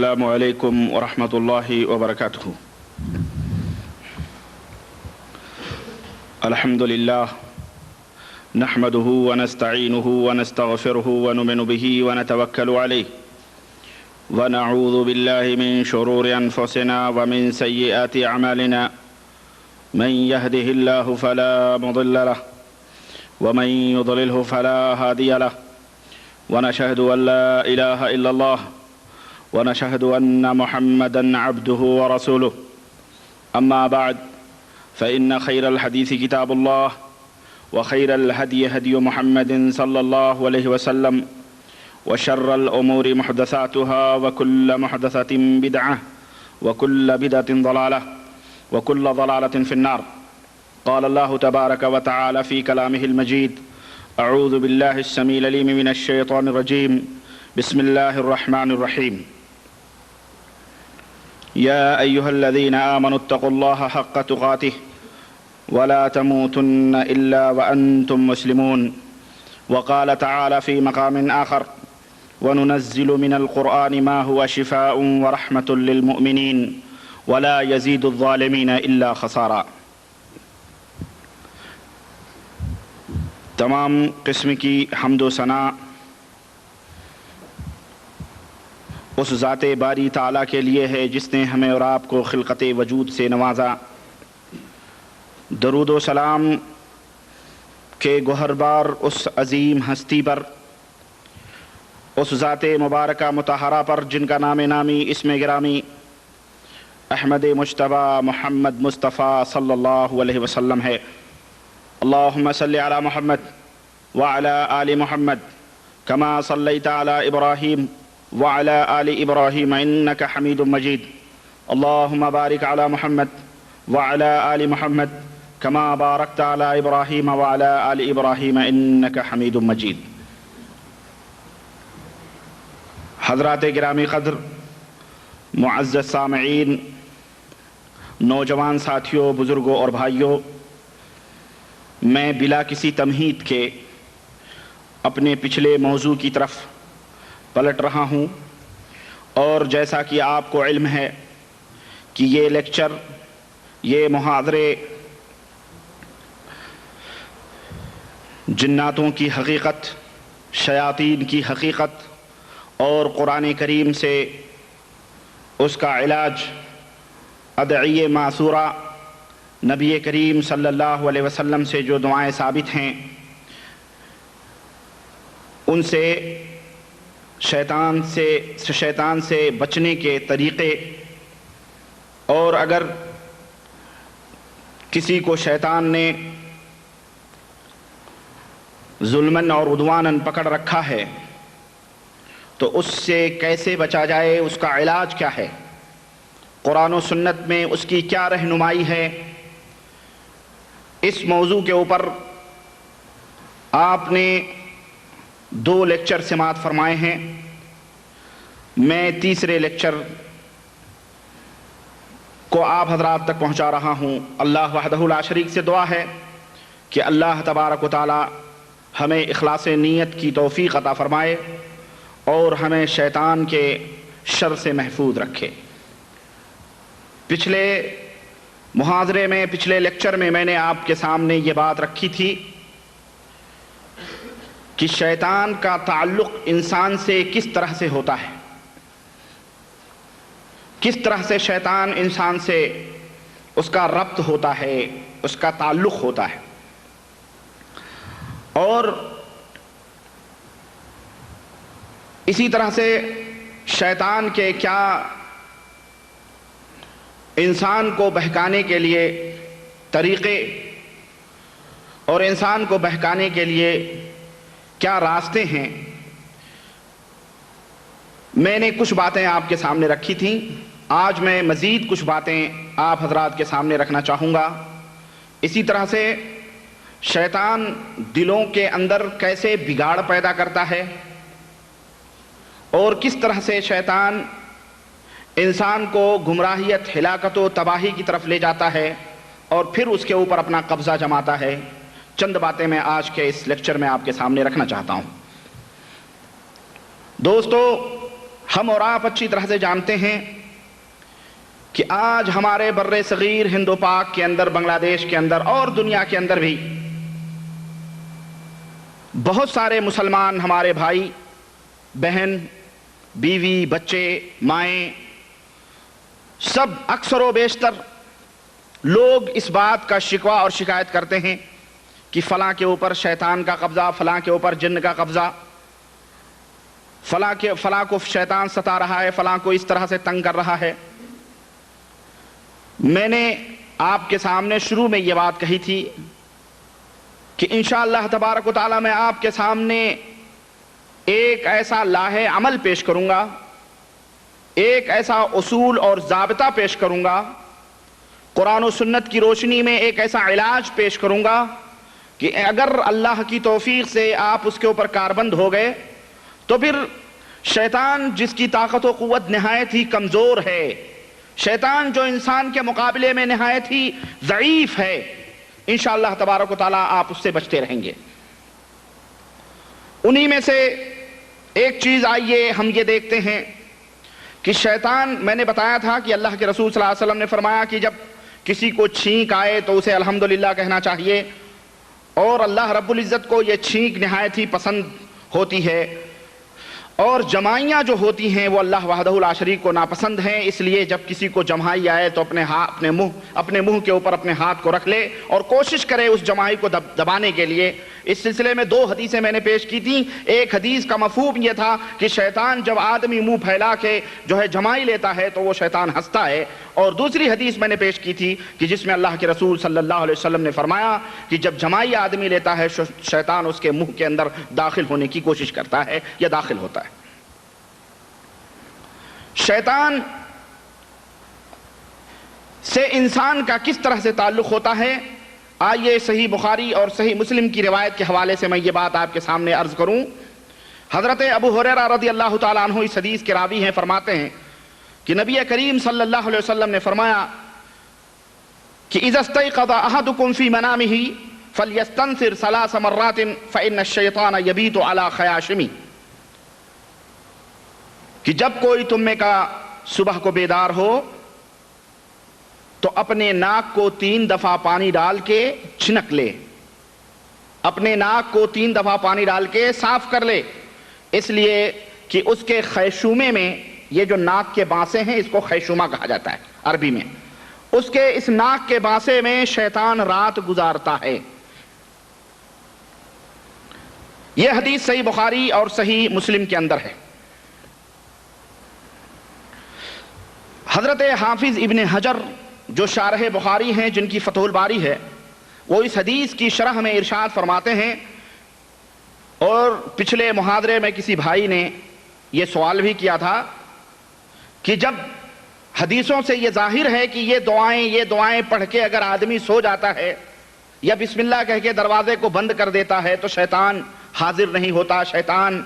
السلام علیکم ورحمۃ اللہ وبرکاتہ۔ الحمد للہ نحمده ونستعینه ونستغفره ونؤمن به ونتوکل علیہ ونعوذ باللہ من شرور انفسنا ومن سیئات اعمالنا من يهده الله فلا مضل له ومن يضلله فلا هادي له ونشهد ان لا اله الا الله ونشهد أن محمدًا عبده ورسوله. أما بعد فإن خير الحديث كتاب الله وخير الهدي هدي محمد صلى الله عليه وسلم وشر الأمور محدثاتها وكل محدثة بدعة وكل بدعة ضلالة وكل ضلالة في النار. قال الله تبارك وتعالى في كلامه المجيد: أعوذ بالله السميع العليم من الشيطان الرجيم. بسم الله الرحمن الرحيم. يا أيها الذين آمنوا اتقوا الله حق تقاته ولا تموتن إلا وأنتم مسلمون. وقال تعالى في مقام آخر: وننزل من القرآن ما هو شفاء ورحمة للمؤمنين ولا يزيد الظالمين إلا خسارا. تمام قسم کی حمد و ثنا اس ذات باری تعالیٰ کے لیے ہے جس نے ہمیں اور آپ کو خلقت وجود سے نوازا۔ درود و سلام کے گوہر بار اس عظیم ہستی پر، اس ذات مبارکہ مطہرہ پر جن کا نام نامی اسم گرامی احمد مجتبی محمد مصطفیٰ صلی اللہ علیہ وسلم ہے۔ اللہم صلی علی محمد وعلی آل محمد کما صلیت علی ابراہیم وعلى آل إبراهيم إنك حميد مجيد. اللهم بارك على محمد وعلى آل محمد كما باركت على إبراهيم وعلى آل إبراهيم إنك حميد مجيد. حضرات گرامی قدر، معزز سامعین، نوجوان ساتھیوں، بزرگوں اور بھائیوں، میں بلا کسی تمہید کے اپنے پچھلے موضوع کی طرف پلٹ رہا ہوں، اور جیسا کہ آپ کو علم ہے کہ یہ لیکچر، یہ محاضرے جناتوں کی حقیقت، شیاطین کی حقیقت اور قرآن کریم سے اس کا علاج، ادعیہ معثورہ، نبی کریم صلی اللہ علیہ وسلم سے جو دعائیں ثابت ہیں، ان سے شیطان سے بچنے کے طریقے، اور اگر کسی کو شیطان نے ظلماً اور عدواناً پکڑ رکھا ہے تو اس سے کیسے بچا جائے، اس کا علاج کیا ہے، قرآن و سنت میں اس کی کیا رہنمائی ہے، اس موضوع کے اوپر آپ نے 2 لیکچر سماعت فرمائے ہیں۔ میں تیسرے لیکچر کو آپ حضرات تک پہنچا رہا ہوں۔ اللہ وحدہ لا شریک سے دعا ہے کہ اللہ تبارک و تعالی ہمیں اخلاص نیت کی توفیق عطا فرمائے اور ہمیں شیطان کے شر سے محفوظ رکھے۔ پچھلے محاضرے میں، پچھلے لیکچر میں نے آپ کے سامنے یہ بات رکھی تھی کہ شیطان کا تعلق انسان سے کس طرح سے ہوتا ہے، کس طرح سے شیطان انسان سے اس کا ربط ہوتا ہے، اس کا تعلق ہوتا ہے، اور اسی طرح سے شیطان کے کیا انسان کو بہکانے کے لیے طریقے اور انسان کو بہکانے کے لیے کیا راستے ہیں۔ میں نے کچھ باتیں آپ کے سامنے رکھی تھیں، آج میں مزید کچھ باتیں آپ حضرات کے سامنے رکھنا چاہوں گا۔ اسی طرح سے شیطان دلوں کے اندر کیسے بگاڑ پیدا کرتا ہے، اور کس طرح سے شیطان انسان کو گمراہیت، ہلاکت و تباہی کی طرف لے جاتا ہے اور پھر اس کے اوپر اپنا قبضہ جماتا ہے۔ چند باتیں میں آج کے اس لیکچر میں آپ کے سامنے رکھنا چاہتا ہوں۔ دوستو، ہم اور آپ اچھی طرح سے جانتے ہیں کہ آج ہمارے بر صغیر ہند و پاک کے اندر، بنگلہ دیش کے اندر اور دنیا کے اندر بھی بہت سارے مسلمان ہمارے بھائی بہن، بیوی، بچے، مائیں، سب اکثر و بیشتر لوگ اس بات کا شکوہ اور شکایت کرتے ہیں کہ فلاں کے اوپر شیطان کا قبضہ، فلاں کے اوپر جن کا قبضہ، فلاں کو شیطان ستا رہا ہے، فلاں کو اس طرح سے تنگ کر رہا ہے۔ میں نے آپ کے سامنے شروع میں یہ بات کہی تھی کہ انشاءاللہ تبارک و تعالی میں آپ کے سامنے ایک ایسا لاہے عمل پیش کروں گا، ایک ایسا اصول اور ضابطہ پیش کروں گا، قرآن و سنت کی روشنی میں ایک ایسا علاج پیش کروں گا کہ اگر اللہ کی توفیق سے آپ اس کے اوپر کاربند ہو گئے تو پھر شیطان، جس کی طاقت و قوت نہایت ہی کمزور ہے، شیطان جو انسان کے مقابلے میں نہایت ہی ضعیف ہے، انشاءاللہ تبارک و تعالیٰ آپ اس سے بچتے رہیں گے۔ انہی میں سے ایک چیز آئیے ہم یہ دیکھتے ہیں کہ شیطان، میں نے بتایا تھا کہ اللہ کے رسول صلی اللہ علیہ وسلم نے فرمایا کہ جب کسی کو چھینک آئے تو اسے الحمدللہ کہنا چاہیے، اور اللہ رب العزت کو یہ چھینک نہایت ہی پسند ہوتی ہے، اور جمائیاں جو ہوتی ہیں وہ اللہ وحدہ لا شریک کو ناپسند ہیں۔ اس لیے جب کسی کو جمائی آئے تو اپنے منہ کے اوپر اپنے ہاتھ کو رکھ لے اور کوشش کرے اس جمائی کو دبانے کے لیے۔ اس سلسلے میں 2 حدیثیں میں نے پیش کی تھیں۔ ایک حدیث کا مفہوم یہ تھا کہ شیطان جب آدمی منہ پھیلا کے جو ہے جمائی لیتا ہے تو وہ شیطان ہنستا ہے، اور دوسری حدیث میں نے پیش کی تھی کہ جس میں اللہ کے رسول صلی اللہ علیہ وسلم نے فرمایا کہ جب جمائی آدمی لیتا ہے شیطان اس کے منہ کے اندر داخل ہونے کی کوشش کرتا ہے یا داخل ہوتا ہے۔ شیطان سے انسان کا کس طرح سے تعلق ہوتا ہے، آئیے صحیح بخاری اور صحیح مسلم کی روایت کے حوالے سے میں یہ بات آپ کے سامنے عرض کروں۔ حضرت ابو ہریرہ رضی اللہ تعالیٰ عنہ اس حدیث کے راوی ہیں، فرماتے ہیں کہ نبی کریم صلی اللہ علیہ وسلم نے فرمایا کہ اذا استيقظ احدكم في منامه فليستنثر 3 مرات فإن الشيطان يبيت على خياشمه، کہ جب کوئی تم میں کا صبح کو بیدار ہو تو اپنے ناک کو 3 دفعہ پانی ڈال کے چھنک لے، اپنے ناک کو 3 دفعہ پانی ڈال کے صاف کر لے، اس لیے کہ اس کے خیشومے میں، یہ جو ناک کے بانسے ہیں اس کو خیشومہ کہا جاتا ہے عربی میں، اس کے اس ناک کے بانسے میں شیطان رات گزارتا ہے۔ یہ حدیث صحیح بخاری اور صحیح مسلم کے اندر ہے۔ حضرت حافظ ابن حجر جو شارح بخاری ہیں، جن کی فتح الباری ہے، وہ اس حدیث کی شرح میں ارشاد فرماتے ہیں، اور پچھلے محاضرے میں کسی بھائی نے یہ سوال بھی کیا تھا کہ جب حدیثوں سے یہ ظاہر ہے کہ یہ دعائیں پڑھ کے اگر آدمی سو جاتا ہے یا بسم اللہ کہہ کے دروازے کو بند کر دیتا ہے تو شیطان حاضر نہیں ہوتا، شیطان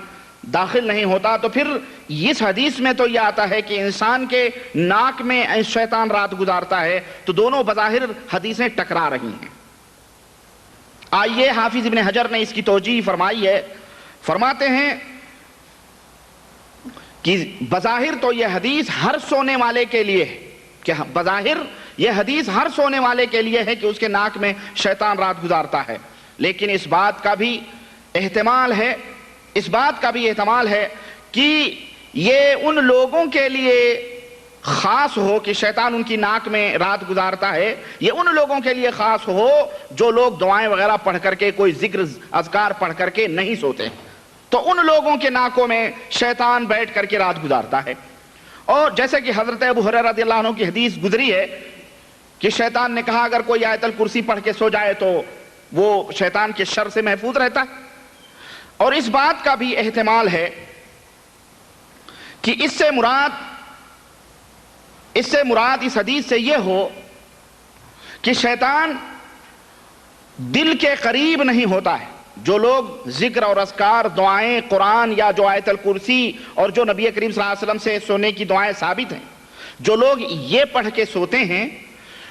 داخل نہیں ہوتا، تو پھر اس حدیث میں تو یہ آتا ہے کہ انسان کے ناک میں شیطان رات گزارتا ہے، تو دونوں بظاہر حدیثیں ٹکرا رہی ہیں۔ آئیے حافظ ابن حجر نے اس کی توجیہ فرمائی ہے، فرماتے ہیں کہ بظاہر تو یہ حدیث ہر سونے والے کے لیے ہے، کہ بظاہر یہ حدیث ہر سونے والے کے لیے ہے کہ اس کے ناک میں شیطان رات گزارتا ہے، لیکن اس بات کا بھی احتمال ہے کہ یہ ان لوگوں کے لیے خاص ہو کہ شیطان ان کی ناک میں رات گزارتا ہے، یہ ان لوگوں کے لیے خاص ہو جو لوگ دعائیں وغیرہ پڑھ کر کے، کوئی ذکر اذکار پڑھ کر کے نہیں سوتے، تو ان لوگوں کے ناکوں میں شیطان بیٹھ کر کے رات گزارتا ہے۔ اور جیسے کہ حضرت ابو ہریرہ رضی اللہ عنہ کی حدیث گزری ہے کہ شیطان نے کہا اگر کوئی آیت الکرسی پڑھ کے سو جائے تو وہ شیطان کے شر سے محفوظ رہتا ہے۔ اور اس بات کا بھی احتمال ہے کہ اس سے مراد اس حدیث سے یہ ہو کہ شیطان دل کے قریب نہیں ہوتا ہے۔ جو لوگ ذکر اور اذکار، دعائیں، قرآن یا جو آیت الکرسی اور جو نبی کریم صلی اللہ علیہ وسلم سے سونے کی دعائیں ثابت ہیں، جو لوگ یہ پڑھ کے سوتے ہیں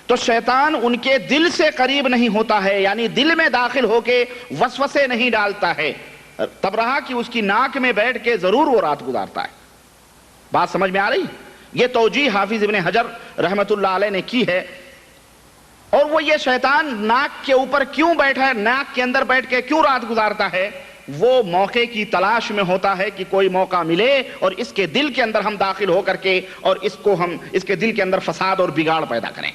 تو شیطان ان کے دل سے قریب نہیں ہوتا ہے، یعنی دل میں داخل ہو کے وسوسے نہیں ڈالتا ہے، تب رہا کہ اس کی ناک میں بیٹھ کے ضرور وہ رات گزارتا ہے۔ بات سمجھ میں آ رہی؟ یہ توجیہ حافظ ابن حجر رحمت اللہ علیہ نے کی ہے. اور وہ یہ شیطان ناک کے اوپر کیوں بیٹھا ہے, ناک کے اندر بیٹھ کے کیوں رات گزارتا ہے؟ وہ موقع کی تلاش میں ہوتا ہے کہ کوئی موقع ملے اور اس کے دل کے اندر ہم داخل ہو کر کے اور اس کے دل کے اندر فساد اور بگاڑ پیدا کریں.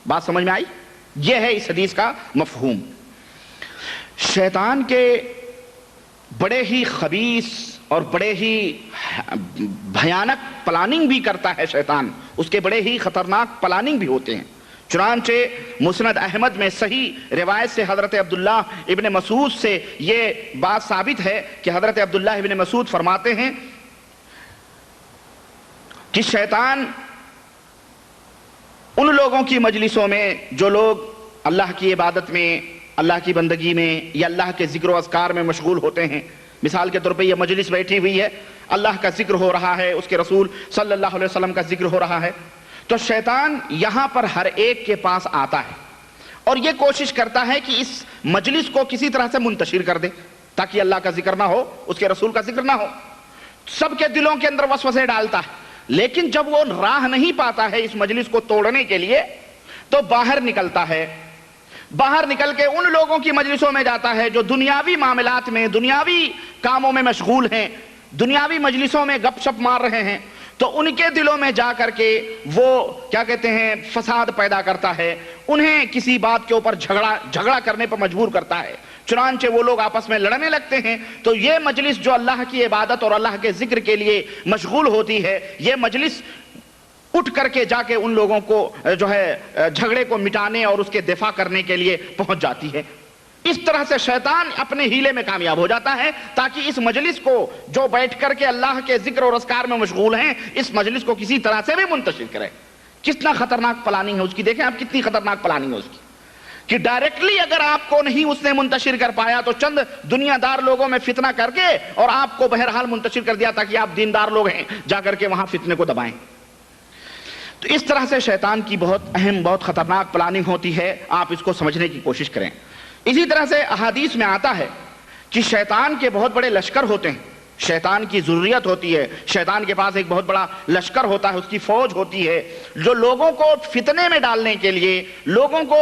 بات سمجھ میں آئی؟ یہ ہے اس حدیث کا مفہوم. شیطان کے بڑے ہی خبیث اور بڑے ہی بھیانک پلاننگ بھی کرتا ہے شیطان, اس کے بڑے ہی خطرناک پلاننگ بھی ہوتے ہیں. چنانچہ مسند احمد میں صحیح روایت سے حضرت عبداللہ ابن مسعود سے یہ بات ثابت ہے کہ حضرت عبداللہ ابن مسعود فرماتے ہیں کہ شیطان ان لوگوں کی مجلسوں میں جو لوگ اللہ کی عبادت میں, اللہ کی بندگی میں یا اللہ کے ذکر و اذکار میں مشغول ہوتے ہیں, مثال کے طور پہ یہ مجلس بیٹھی ہوئی ہے, اللہ کا ذکر ہو رہا ہے, اس کے رسول صلی اللہ علیہ وسلم کا ذکر ہو رہا ہے, تو شیطان یہاں پر ہر ایک کے پاس آتا ہے اور یہ کوشش کرتا ہے کہ اس مجلس کو کسی طرح سے منتشر کر دے تاکہ اللہ کا ذکر نہ ہو, اس کے رسول کا ذکر نہ ہو. سب کے دلوں کے اندر وسوسے ڈالتا ہے, لیکن جب وہ راہ نہیں پاتا ہے اس مجلس کو توڑنے کے لیے تو باہر نکلتا ہے. باہر نکل کے ان لوگوں کی مجلسوں میں جاتا ہے جو دنیاوی معاملات میں, دنیاوی کاموں میں مشغول ہیں, دنیاوی مجلسوں میں گپ شپ مار رہے ہیں, تو ان کے دلوں میں جا کر کے وہ کیا کہتے ہیں فساد پیدا کرتا ہے, انہیں کسی بات کے اوپر جھگڑا کرنے پر مجبور کرتا ہے. چنانچہ وہ لوگ آپس میں لڑنے لگتے ہیں. تو یہ مجلس جو اللہ کی عبادت اور اللہ کے ذکر کے لیے مشغول ہوتی ہے, یہ مجلس اٹھ کر کے جا کے ان لوگوں کو جو ہے جھگڑے کو مٹانے اور اس کے دفاع کرنے کے لیے پہنچ جاتی ہے. اس طرح سے شیطان اپنے ہیلے میں کامیاب ہو جاتا ہے تاکہ اس مجلس کو جو بیٹھ کر کے اللہ کے ذکر اور اذکار میں مشغول ہیں, اس مجلس کو کسی طرح سے بھی منتشر کرے. کتنا خطرناک پلاننگ ہے اس کی, دیکھیں آپ کتنی خطرناک پلاننگ ہے اس کی, کہ ڈائریکٹلی اگر آپ کو نہیں اس نے منتشر کر پایا تو چند دنیا دار لوگوں میں فتنہ کر کے اور آپ کو بہرحال منتشر کر دیا تاکہ آپ دیندار لوگ ہیں جا کر کے وہاں فتنے کو دبائیں. تو اس طرح سے شیطان کی بہت اہم, بہت خطرناک پلاننگ ہوتی ہے, آپ اس کو سمجھنے کی کوشش کریں. اسی طرح سے احادیث میں آتا ہے کہ شیطان کے بہت بڑے لشکر ہوتے ہیں, شیطان کی ضروریت ہوتی ہے, شیطان کے پاس ایک بہت بڑا لشکر ہوتا ہے, اس کی فوج ہوتی ہے جو لوگوں کو فتنے میں ڈالنے کے لیے, لوگوں کو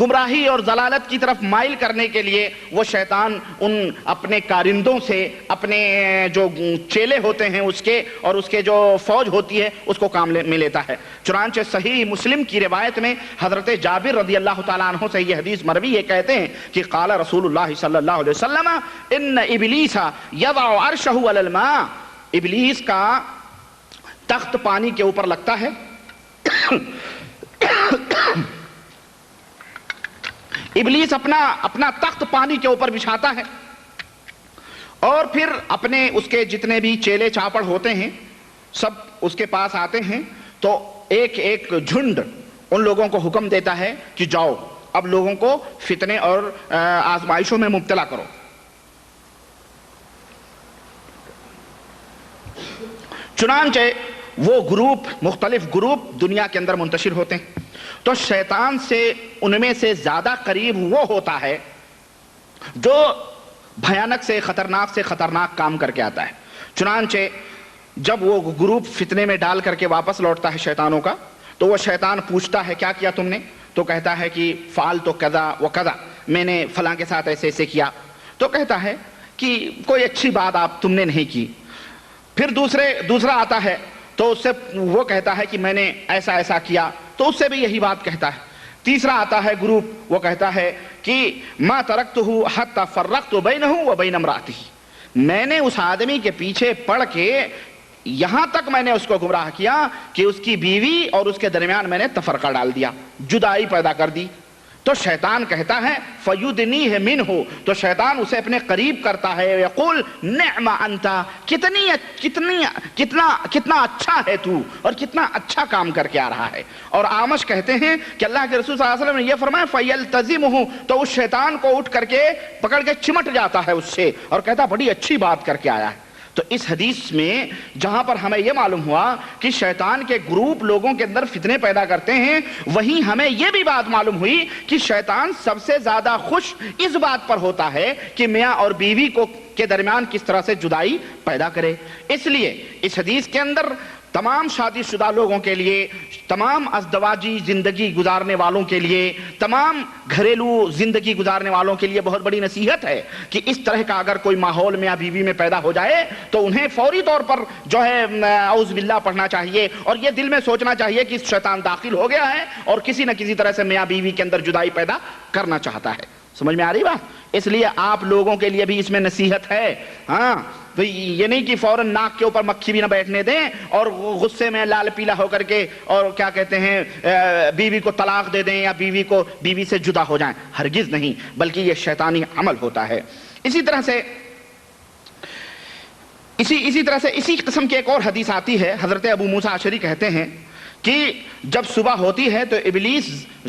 گمراہی اور ضلالت کی طرف مائل کرنے کے لیے وہ شیطان ان اپنے کارندوں سے, اپنے جو چیلے ہوتے ہیں اس کے اور اس کے جو فوج ہوتی ہے اس کو کام میں لیتا ہے. چنانچہ صحیح مسلم کی روایت میں حضرت جابر رضی اللہ تعالیٰ عنہ سے یہ حدیث مروی, یہ کہتے ہیں کہ قال رسول اللہ صلی اللہ علیہ وسلم ان ابلیس یضع عرشہ علی الماء, ابلیس کا تخت پانی کے اوپر لگتا ہے, ابلیس اپنا تخت پانی کے اوپر بچھاتا ہے اور پھر اپنے اس کے جتنے بھی چیلے چاپڑ ہوتے ہیں سب اس کے پاس آتے ہیں, تو ایک ایک جھنڈ ان لوگوں کو حکم دیتا ہے کہ جاؤ اب لوگوں کو فتنے اور آزمائشوں میں مبتلا کرو. چنانچہ وہ گروپ, مختلف گروپ دنیا کے اندر منتشر ہوتے ہیں. تو شیطان سے ان میں سے زیادہ قریب وہ ہوتا ہے جو بھیانک سے خطرناک کام کر کے آتا ہے. چنانچہ جب وہ گروپ فتنے میں ڈال کر کے واپس لوٹتا ہے شیطانوں کا, تو وہ شیطان پوچھتا ہے کیا کیا تم نے, تو کہتا ہے کہ فعل تو کذا و کذا, میں نے فلاں کے ساتھ ایسے ایسے کیا. تو کہتا ہے کہ کوئی اچھی بات آپ تم نے نہیں کی. پھر دوسرا آتا ہے تو اس سے وہ کہتا ہے کہ میں نے ایسا ایسا کیا, تو اس سے بھی یہی بات کہتا ہے. تیسرا آتا ہے گروپ, وہ کہتا ہے کہ ما ترکتہ حتی فرقت بینہ و بین امرأتہ, میں نے اس آدمی کے پیچھے پڑ کے یہاں تک میں نے اس کو گمراہ کیا کہ اس کی بیوی اور اس کے درمیان میں نے تفرقہ ڈال دیا, جدائی پیدا کر دی. تو شیطان کہتا ہے فیدنیہ منہ, تو شیطان اسے اپنے قریب کرتا ہے, یقول نعم انت, کتنا اچھا ہے تو اور کتنا اچھا کام کر کے آ رہا ہے. اور آمش کہتے ہیں کہ اللہ کے رسول صلی اللہ علیہ وسلم نے یہ فرمایا فیلتزمہ, تو اس شیطان کو اٹھ کر کے پکڑ کے چمٹ جاتا ہے اس سے اور کہتا بڑی اچھی بات کر کے آیا ہے. تو اس حدیث میں جہاں پر ہمیں یہ معلوم ہوا کہ شیطان کے گروپ لوگوں کے اندر فتنے پیدا کرتے ہیں، وہیں ہمیں یہ بھی بات معلوم ہوئی کہ شیطان سب سے زیادہ خوش اس بات پر ہوتا ہے کہ میاں اور بیوی کے درمیان کس طرح سے جدائی پیدا کرے۔ اس لیے اس حدیث کے اندر تمام شادی شدہ لوگوں کے لیے، تمام ازدواجی زندگی گزارنے والوں کے لیے، تمام گھریلو زندگی گزارنے والوں کے لیے بہت بڑی نصیحت ہے کہ اس طرح کا اگر کوئی ماحول میاں بیوی میں پیدا ہو جائے تو انہیں فوری طور پر جو ہے اعوذ باللہ پڑھنا چاہیے، اور یہ دل میں سوچنا چاہیے کہ شیطان داخل ہو گیا ہے اور کسی نہ کسی طرح سے میاں بیوی کے اندر جدائی پیدا کرنا چاہتا ہے۔ سمجھ میں آ رہی بات؟ اس لیے آپ لوگوں کے لیے بھی اس میں نصیحت ہے، ہاں یہ نہیں کہ فوراً ناک کے اوپر مکھی بھی نہ بیٹھنے دیں اور غصے میں لال پیلا ہو کر کے اور کیا کہتے ہیں بیوی کو طلاق دے دیں یا بیوی سے جدا ہو جائیں، ہرگز نہیں، بلکہ یہ شیطانی عمل ہوتا ہے۔ اسی طرح سے اسی قسم کی ایک اور حدیث آتی ہے، حضرت ابو موسیٰ اشعری کہتے ہیں کہ جب صبح ہوتی ہے تو ابلیس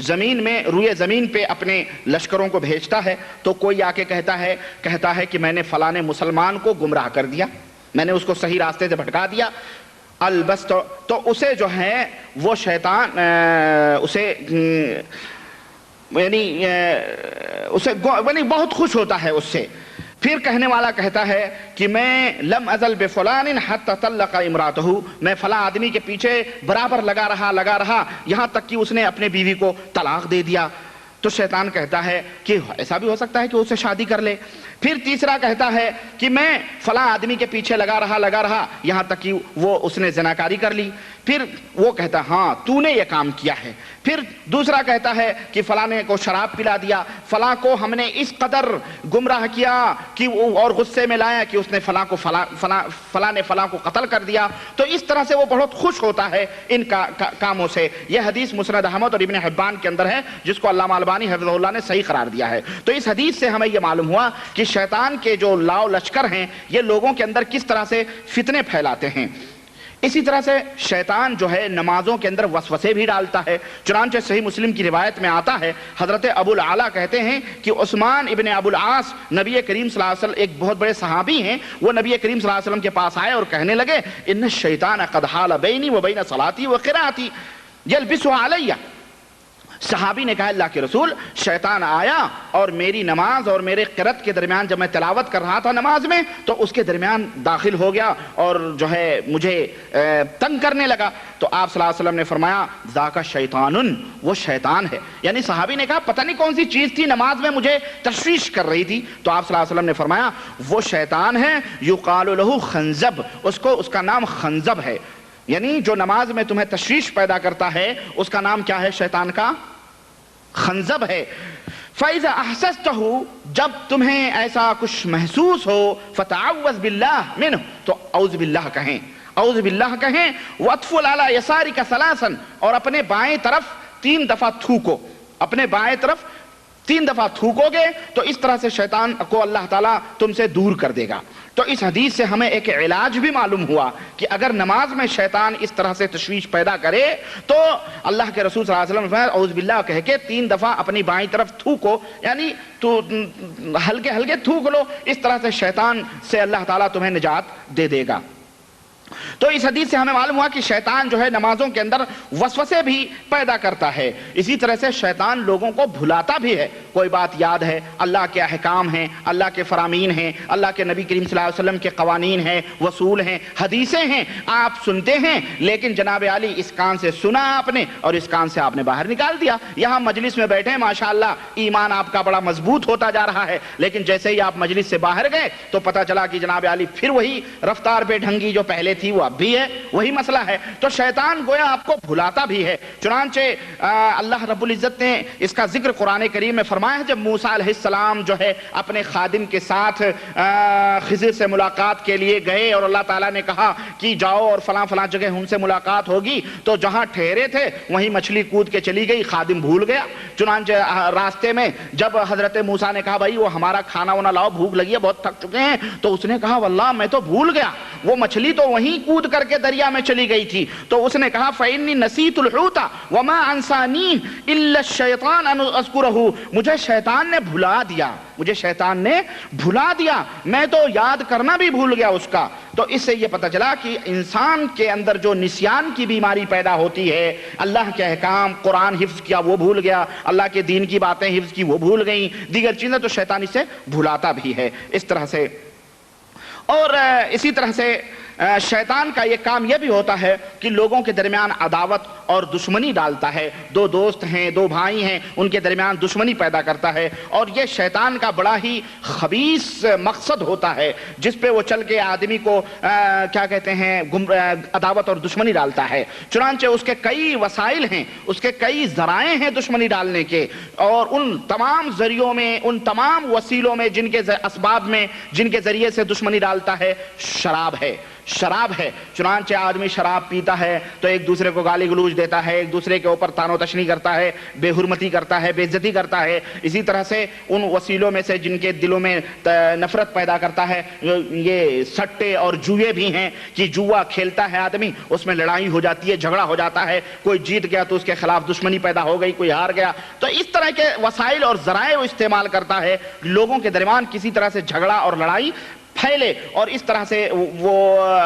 زمین میں روئے زمین پہ اپنے لشکروں کو بھیجتا ہے، تو کوئی آ کے کہتا ہے کہ میں نے فلاں مسلمان کو گمراہ کر دیا، میں نے اس کو صحیح راستے سے بھٹکا دیا، البس تو اسے جو ہے وہ شیطان اسے بہت خوش ہوتا ہے اس سے۔ پھر کہنے والا کہتا ہے کہ میں لم ازل بفلان حتی طلق امراتہ، میں فلاں آدمی کے پیچھے برابر لگا رہا یہاں تک کہ اس نے اپنے بیوی کو طلاق دے دیا۔ تو شیطان کہتا ہے کہ ایسا بھی ہو سکتا ہے کہ اسے شادی کر لے۔ پھر تیسرا کہتا ہے کہ میں فلاں آدمی کے پیچھے لگا رہا یہاں تک کہ اس نے زناکاری کر لی۔ پھر وہ کہتا ہاں تو نے یہ کام کیا ہے۔ پھر دوسرا کہتا ہے کہ فلاں کو شراب پلا دیا، فلاں کو ہم نے اس قدر گمراہ کیا کہ اور غصے میں لایا کہ اس نے فلاں نے فلاں کو قتل کر دیا۔ تو اس طرح سے وہ بہت خوش ہوتا ہے ان کاموں سے۔ یہ حدیث مسند احمد اور ابن حبان کے اندر ہے، جس کو علامہ البانی حفظہ اللہ نے صحیح قرار دیا ہے۔ تو اس حدیث سے ہمیں یہ معلوم ہوا کہ شیطان کے جو لاؤ لشکر ہیں یہ لوگوں کے اندر کس طرح سے فتنے پھیلاتے ہیں۔ اسی طرح سے شیطان جو ہے نمازوں کے اندر وسوسے بھی ڈالتا ہے۔ چنانچہ صحیح مسلم کی روایت میں آتا ہے، حضرت ابو العالیٰ کہتے ہیں کہ عثمان ابن ابو العاص نبی کریم صلی اللہ علیہ وسلم ایک بہت بڑے صحابی ہیں، وہ نبی کریم صلی اللہ علیہ وسلم کے پاس آئے اور کہنے لگے ان الشیطان قد حال بینی و بین صلاتی و قراءتی یلبس علی۔ صحابی نے کہا اللہ کے رسول، شیطان آیا اور میری نماز اور میرے قرات کے درمیان، جب میں تلاوت کر رہا تھا نماز میں تو اس کے درمیان داخل ہو گیا اور جو ہے مجھے تنگ کرنے لگا۔ تو آپ صلی اللہ علیہ وسلم نے فرمایا ذاک شیطان، وہ شیطان ہے۔ یعنی صحابی نے کہا پتہ نہیں کون سی چیز تھی نماز میں مجھے تشویش کر رہی تھی۔ تو آپ صلی اللہ علیہ وسلم نے فرمایا وہ شیطان ہے، یقال له خنزب، اس کا نام خنزب ہے۔ یعنی جو نماز میں تمہیں تشویش پیدا کرتا ہے اس کا نام کیا ہے؟ شیطان کا خنزب ہے۔ فَإِذَا أَحْسَسْتَهُ، جب تمہیں ایسا کچھ محسوس ہو، فَتَعَوَّذْ بِاللَّهِ مِنْهُ، تو اعوذ باللہ کہیں، اعوذ باللہ کہیں، وَأَطْفُلْ عَلَى يَسَارِكَ ثَلَاثًا، اور اپنے بائیں طرف 3 دفعہ تھوکو، اپنے بائیں طرف 3 دفعہ تھوکو گے تو اس طرح سے شیطان کو اللہ تعالیٰ تم سے دور کر دے گا۔ تو اس حدیث سے ہمیں ایک علاج بھی معلوم ہوا کہ اگر نماز میں شیطان اس طرح سے تشویش پیدا کرے تو اللہ کے رسول صلی اللہ علیہ وسلم اعوذ باللہ کہہ کے 3 دفعہ اپنی بائیں طرف تھوکو، یعنی تو ہلکے ہلکے تھوک لو، اس طرح سے شیطان سے اللہ تعالیٰ تمہیں نجات دے دے گا۔ تو اس حدیث سے ہمیں معلوم ہوا کہ شیطان جو ہے نمازوں کے اندر وسوسے بھی پیدا کرتا ہے۔ اسی طرح سے شیطان لوگوں کو بھلاتا بھی ہے۔ کوئی بات یاد ہے، اللہ کے احکام ہیں، اللہ کے فرامین ہیں، اللہ کے نبی کریم صلی اللہ علیہ وسلم کے قوانین ہیں، اصول ہیں، حدیثیں ہیں، آپ سنتے ہیں، لیکن جناب علی اس کان سے سنا آپ نے اور اس کان سے آپ نے باہر نکال دیا۔ یہاں مجلس میں بیٹھے ماشاءاللہ ایمان آپ کا بڑا مضبوط ہوتا جا رہا ہے، لیکن جیسے ہی آپ مجلس سے باہر گئے تو پتہ چلا کہ جناب علی پھر وہی رفتار بے ڈھنگی جو پہلے تھی وہ اب بھی ہے، وہی مسئلہ ہے۔ تو شیطان گویا آپ کو بھلاتا بھی ہے۔ چنانچہ اللہ رب العزت نے اس کا ذکر قرآن کریم میں فرمایا ہے، جب موسیٰ علیہ السلام جو ہے اپنے خادم کے ساتھ خضر سے ملاقات کے لیے گئے اور اللہ تعالیٰ نے کہا کہ جاؤ اور فلاں فلاں جگہ ان سے ملاقات ہوگی، تو جہاں ٹھہرے تھے وہیں مچھلی کود کے چلی گئی، خادم بھول گیا۔ چنانچہ راستے میں جب حضرت موسیٰ نے کہا بھائی وہ ہمارا کھانا وانا لاؤ، بھوک لگی ہے، بہت تھک چکے ہیں، تو اس نے کہا واللہ میں تو بھول گیا، وہ مچھلی تو وہیں کود کر کے دریا میں چلی گئی تھی۔ تو اس نے کہا فَإِنِّي نَسِيتُ الْحُوتَ وَمَا أَنسَانِيهِ إِلَّا الشَّيْطَانُ أَنْ أَذْكُرَهُ، مجھے شیطان نے بھلا دیا، مجھے شیطان نے بھلا دیا، میں تو یاد کرنا بھی بھول گیا اس کا، تو اس سے یہ پتہ چلا کہ انسان کے اندر جو نسیان کی بیماری پیدا ہوتی ہے، اللہ کے احکام، قرآن حفظ کیا وہ بھول گیا، اللہ کے دین کی باتیں حفظ کی وہ بھول گئیں، دیگر چیزیں تو شیطان اسے بھلاتا بھی ہے اس طرح سے۔ اور اسی طرح سے شیطان کا یہ کام یہ بھی ہوتا ہے کہ لوگوں کے درمیان عداوت اور دشمنی ڈالتا ہے، دو دوست ہیں، دو بھائی ہیں، ان کے درمیان دشمنی پیدا کرتا ہے، اور یہ شیطان کا بڑا ہی خبیث مقصد ہوتا ہے جس پہ وہ چل کے آدمی کو کیا کہتے ہیں عداوت اور دشمنی ڈالتا ہے۔ چنانچہ اس کے کئی وسائل ہیں، اس کے کئی ذرائع ہیں دشمنی ڈالنے کے، اور ان تمام ذریعوں میں، ان تمام وسیلوں میں، جن کے اسباب میں جن کے ذریعے سے دشمنی ڈالتا ہے، شراب ہے، شراب ہے۔ چنانچہ آدمی شراب پیتا ہے تو ایک دوسرے کو گالی گلوچ دیتا ہے، ایک دوسرے کے اوپر تان و تشنی کرتا ہے، بے حرمتی کرتا ہے، بے عزتی کرتا ہے۔ اسی طرح سے ان وسیلوں میں سے جن کے دلوں میں نفرت پیدا کرتا ہے، یہ سٹے اور جوئے بھی ہیں کہ جوا کھیلتا ہے آدمی، اس میں لڑائی ہو جاتی ہے، جھگڑا ہو جاتا ہے، کوئی جیت گیا تو اس کے خلاف دشمنی پیدا ہو گئی، کوئی ہار گیا، تو اس طرح کے وسائل اور ذرائع وہ استعمال کرتا ہے لوگوں کے درمیان کسی طرح سے جھگڑا اور لڑائی پھیلے اور اس طرح سے وہ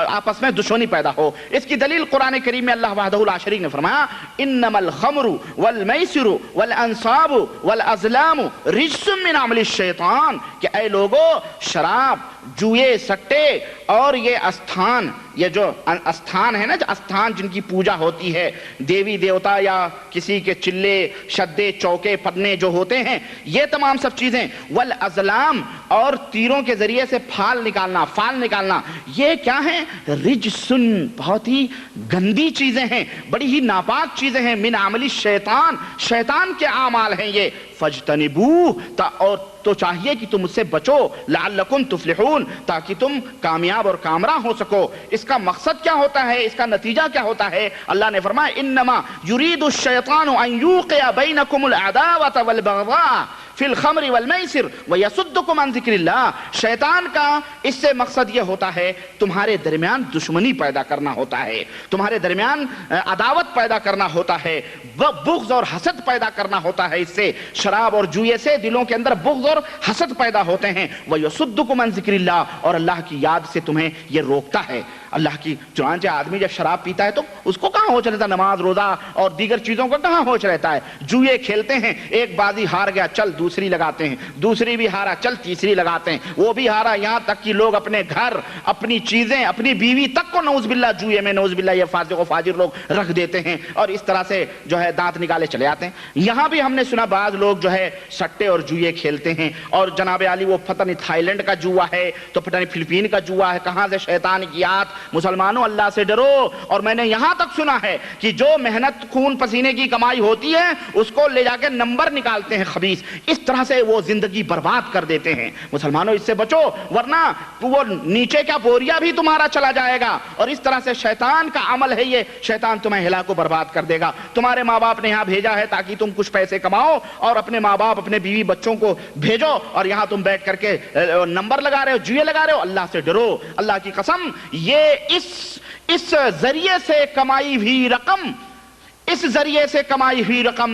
آپس میں دشمنی پیدا ہو۔ اس کی دلیل قرآن کریم میں اللہ وحدہ لا شریک نے فرمایا انما الخمر والمیسر والانصاب والازلام رجس من عمل الشیطان، کہ اے لوگو شراب، جوئے، سٹے اور یہ استھان، یہ جو استھان ہے نا، جو استھان جن کی پوجا ہوتی ہے، دیوی دیوتا یا کسی کے چلے، شدے، چوکے، پدنے جو ہوتے ہیں، یہ تمام سب چیزیں، والازلام اور تیروں کے ذریعے سے فال نکالنا، یہ کیا ہیں؟ رجسن، بہت ہی گندی چیزیں ہیں، بڑی ہی ناپاک چیزیں ہیں، من عمل الشیطان، شیطان کے اعمال ہیں یہ، فاجتنبوہ، اور تو چاہیے کہ تم اس سے بچو، لعلکم تفلحون، تاکہ تم کامیاب اور کامراں ہو سکو۔ اس کا مقصد کیا ہوتا ہے، اس کا نتیجہ کیا ہوتا ہے؟ اللہ نے فرمایا انما یرید الشیطان ان یوقع بینکم العداوۃ والبغضاء فی الخمر والمیسر ویصدکم عن ذکر اللہ، شیطان کا اس سے مقصد یہ ہوتا ہے تمہارے درمیان دشمنی پیدا کرنا ہوتا ہے، تمہارے درمیان عداوت پیدا کرنا ہوتا ہے، بغض اور حسد پیدا کرنا ہوتا ہے۔ اس سے شراب اور جوئے سے دلوں کے اندر بغض اور حسد پیدا ہوتے ہیں، ویصدکم عن ذکر اللہ، اور اللہ کی یاد سے تمہیں یہ روکتا ہے۔ اللہ کی، چنانچہ آدمی جب شراب پیتا ہے تو اس کو کہاں ہوش رہتا ہے؟ نماز، روزہ اور دیگر چیزوں کو کہاں ہوش رہتا ہے؟ جوئے کھیلتے ہیں، ایک بازی ہار گیا، چل دوسری لگاتے ہیں، دوسری بھی ہارا، چل تیسری لگاتے ہیں، وہ بھی ہارا، یہاں تک کہ لوگ اپنے گھر، اپنی چیزیں، اپنی بیوی تک کو نعوذ باللہ جوئے میں، نعوذ باللہ یہ فاسق و فاجر لوگ رکھ دیتے ہیں، اور اس طرح سے جو ہے دانت نکالے چلے آتے ہیں۔ یہاں بھی ہم نے سنا بعض لوگ جو ہے سٹے اور جوئے کھیلتے ہیں، اور جناب علی وہ پتہ نہیں تھائی لینڈ کا جوا ہے تو پتہ نہیں فلپین کا جوا ہے، کہاں سے شیطان کی آت۔ مسلمانوں اللہ سے ڈرو، اور میں نے یہاں تک سنا ہے کہ جو محنت خون پسینے کی کمائی ہوتی ہے اس کو لے جا کے نمبر نکالتے ہیں خبیث، اس طرح سے وہ زندگی برباد کر دیتے ہیں۔ مسلمانوں اس سے بچو، ورنہ وہ نیچے کا بوریا بھی تمہارا چلا جائے گا، اور اس طرح سے شیطان کا عمل ہے یہ، شیطان تمہیں ہلاک و برباد کر دے گا۔ تمہارے ماں باپ نے یہاں بھیجا ہے تاکہ تم کچھ پیسے کماؤ، اور اپنے ماں باپ، اپنے بیوی بچوں کو بھیجو، اور یہاں تم بیٹھ کر کے نمبر لگا رہے ہو، جوئے لگا رہے ہو۔ اللہ سے ڈرو، اللہ کی قسم، یہ اس ذریعے سے کمائی ہوئی رقم، اس ذریعے سے کمائی ہوئی رقم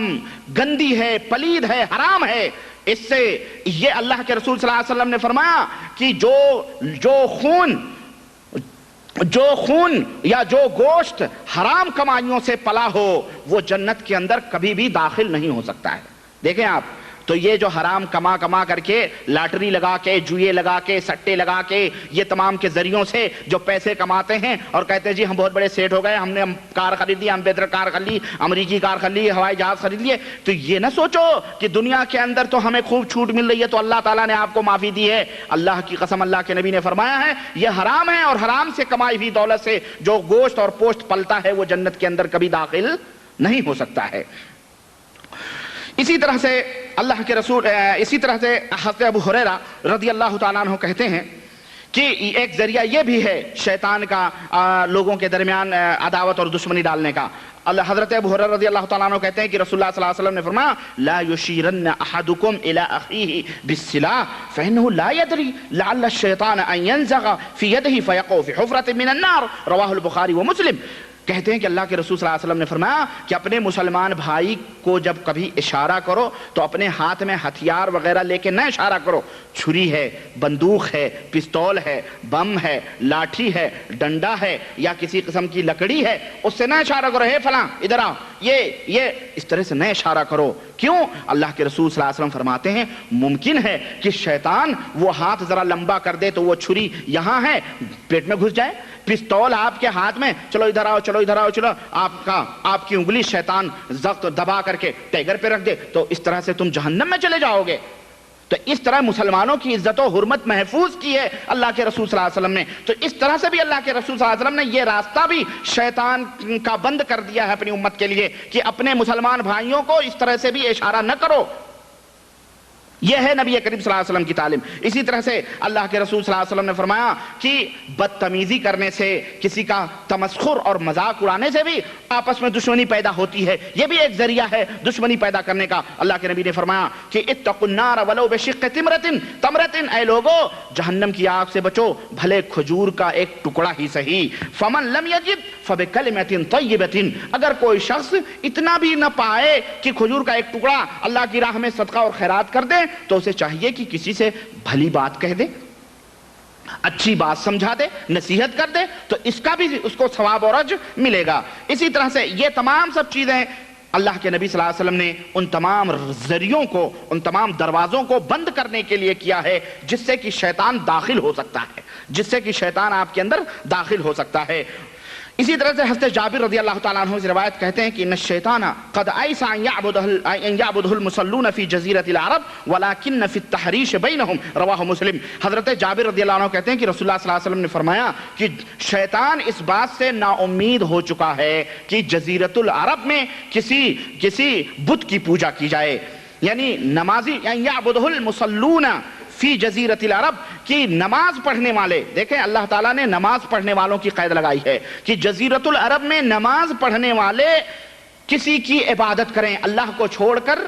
گندی ہے، پلید ہے، حرام ہے۔ اس سے یہ اللہ کے رسول صلی اللہ علیہ وسلم نے فرمایا کہ جو خون یا جو گوشت حرام کمائیوں سے پلا ہو وہ جنت کے اندر کبھی بھی داخل نہیں ہو سکتا ہے۔ دیکھیں آپ، تو یہ جو حرام کما کر کے، لاٹری لگا کے، جوئے لگا کے، سٹے لگا کے، یہ تمام کے ذریعوں سے جو پیسے کماتے ہیں اور کہتے ہیں جی ہم بہت بڑے سیٹ ہو گئے، ہم نے کار خرید لی، امبیدر کار خرید لی، امریکی کار خرید لی، ہوائی جہاز خرید لیے، تو یہ نہ سوچو کہ دنیا کے اندر تو ہمیں خوب چھوٹ مل رہی ہے تو اللہ تعالیٰ نے آپ کو معافی دی ہے۔ اللہ کی قسم، اللہ کے نبی نے فرمایا ہے یہ حرام ہے، اور حرام سے کمائی ہوئی دولت سے جو گوشت اور پوشت پلتا ہے وہ جنت کے اندر کبھی داخل نہیں ہو سکتا ہے۔ اسی طرح سے اللہ کے رسول، اسی طرح سے حضرت ابو ہریرہ رضی اللہ تعالیٰ عنہ کہتے ہیں کہ ایک ذریعہ یہ بھی ہے شیطان کا لوگوں کے درمیان عداوت اور دشمنی ڈالنے کا۔ حضرت ابو ہریرہ رضی اللہ تعالیٰ عنہ کہتے ہیں کہ رسول اللہ صلی اللہ علیہ وسلم نے فرمایا لا یشیرن احدکم الی اخیہ بالسلاح فانہ لا یدری لعل الشیطان ان ینزغ فی یدہ فیقع فی حفرۃ من النار، رواہ البخاری ومسلم۔ کہتے ہیں کہ اللہ کے رسول صلی اللہ علیہ وسلم نے فرمایا کہ اپنے مسلمان بھائی کو جب کبھی اشارہ کرو تو اپنے ہاتھ میں ہتھیار وغیرہ لے کے نہ اشارہ کرو، چھری ہے، بندوق ہے، پستول ہے، بم ہے، لاٹھی ہے، ڈنڈا ہے یا کسی قسم کی لکڑی ہے، اس سے نہ اشارہ کرو، ہے فلاں ادھر آؤ، یہ اس طرح سے نہ اشارہ کرو۔ کیوں؟ اللہ کے رسول صلی اللہ علیہ وسلم فرماتے ہیں ممکن ہے کہ شیطان وہ ہاتھ ذرا لمبا کر دے تو وہ چھری یہاں ہے پیٹ میں گھس جائے، پستول آپ کے ہاتھ میں، چلو ادھر آؤ، چلو ادھر آؤ، چلو، آپ کی انگلی شیطان ضبط دبا کر کے ٹیگر پہ رکھ دے تو اس طرح سے تم جہنم میں چلے جاؤ گے۔ تو اس طرح مسلمانوں کی عزت و حرمت محفوظ کی ہے اللہ کے رسول صلی اللہ علیہ وسلم نے۔ تو اس طرح سے بھی اللہ کے رسول صلی اللہ علیہ وسلم نے یہ راستہ بھی شیطان کا بند کر دیا ہے اپنی امت کے لیے کہ اپنے مسلمان بھائیوں کو اس طرح سے بھی اشارہ نہ کرو۔ یہ ہے نبی کریم صلی اللہ علیہ وسلم کی تعلیم۔ اسی طرح سے اللہ کے رسول صلی اللہ علیہ وسلم نے فرمایا کہ بدتمیزی کرنے سے، کسی کا تمسخر اور مذاق اڑانے سے بھی آپس میں دشمنی پیدا ہوتی ہے، یہ بھی ایک ذریعہ ہے دشمنی پیدا کرنے کا۔ اللہ کے نبی نے فرمایا کہ اتقوا النار ولو بشق تمرۃ، اے لوگو جہنم کی آگ سے بچو بھلے کھجور کا ایک ٹکڑا ہی صحیح۔ فمن لم یجد فبکلمۃ طیبۃ، اگر کوئی شخص اتنا بھی نہ پائے کہ کھجور کا ایک ٹکڑا اللہ کی راہ میں صدقہ اور خیرات کر دے تو اسے چاہیے کہ کسی سے بھلی بات کہہ دے، اچھی بات سمجھا دے، نصیحت کر دے، تو اس کا بھی اس کو ثواب اور اجر ملے گا۔ اسی طرح سے یہ تمام سب چیزیں اللہ کے نبی صلی اللہ علیہ وسلم نے ان تمام ذریعوں کو، ان تمام دروازوں کو بند کرنے کے لیے کیا ہے جس سے کہ شیطان داخل ہو سکتا ہے، جس سے کہ شیطان آپ کے اندر داخل ہو سکتا ہے۔ اسی طرح سے حضرت جابر رضی اللہ تعالیٰ عنہ سے روایت کہتے ہیں کہ ان الشیطان قد ایس ان یعبدہ المصلون فی جزیرۃ العرب ولکن فی التحریش بینہم، رواہ مسلم۔ حضرت جابر رضی اللہ عنہ کہتے ہیں کہ رسول اللہ صلی اللہ علیہ وسلم نے فرمایا کہ شیطان اس بات سے نا امید ہو چکا ہے کہ جزیرۃ العرب میں کسی بت کی پوجا کی جائے، یعنی نمازی ان یعبدہ المصلون فی جزیرۃ العرب، کی نماز پڑھنے والے، دیکھیں اللہ تعالیٰ نے نماز پڑھنے والوں کی قید لگائی ہے کہ جزیرۃ العرب میں نماز پڑھنے والے کسی کی عبادت کریں اللہ کو چھوڑ کر،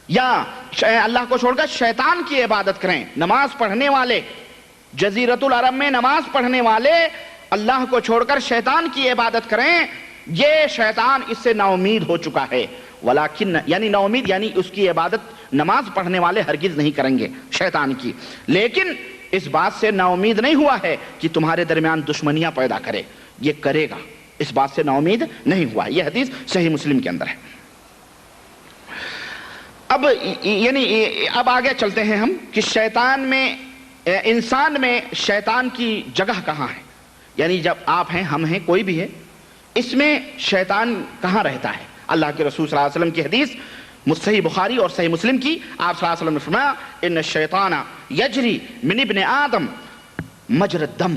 یا اللہ کو چھوڑ کر شیطان کی عبادت کریں۔ نماز پڑھنے والے جزیرۃ العرب میں نماز پڑھنے والے اللہ کو چھوڑ کر شیطان کی عبادت کریں، یہ شیطان اس سے نا امید ہو چکا ہے۔ ولیکن یعنی نا امید یعنی اس کی عبادت نماز پڑھنے والے ہرگز نہیں کریں گے شیطان کی، لیکن اس بات سے نا امید نہیں ہوا ہے کہ تمہارے درمیان دشمنیاں پیدا کرے، یہ کرے گا، اس بات سے نا امید نہیں ہوا۔ یہ حدیث صحیح مسلم کے اندر ہے۔ اب آگے چلتے ہیں ہم کہ شیطان میں، انسان میں شیطان کی جگہ کہاں ہے، یعنی جب آپ ہیں، ہم ہیں، کوئی بھی ہے، اس میں شیطان کہاں رہتا ہے۔ اللہ کے رسول صلی اللہ علیہ وسلم کی حدیث صحیح بخاری اور صحیح مسلم کی، آپ صلی اللہ علیہ وسلم نے فرمایا ان الشیطان یجری من ابن آدم مجر الدم،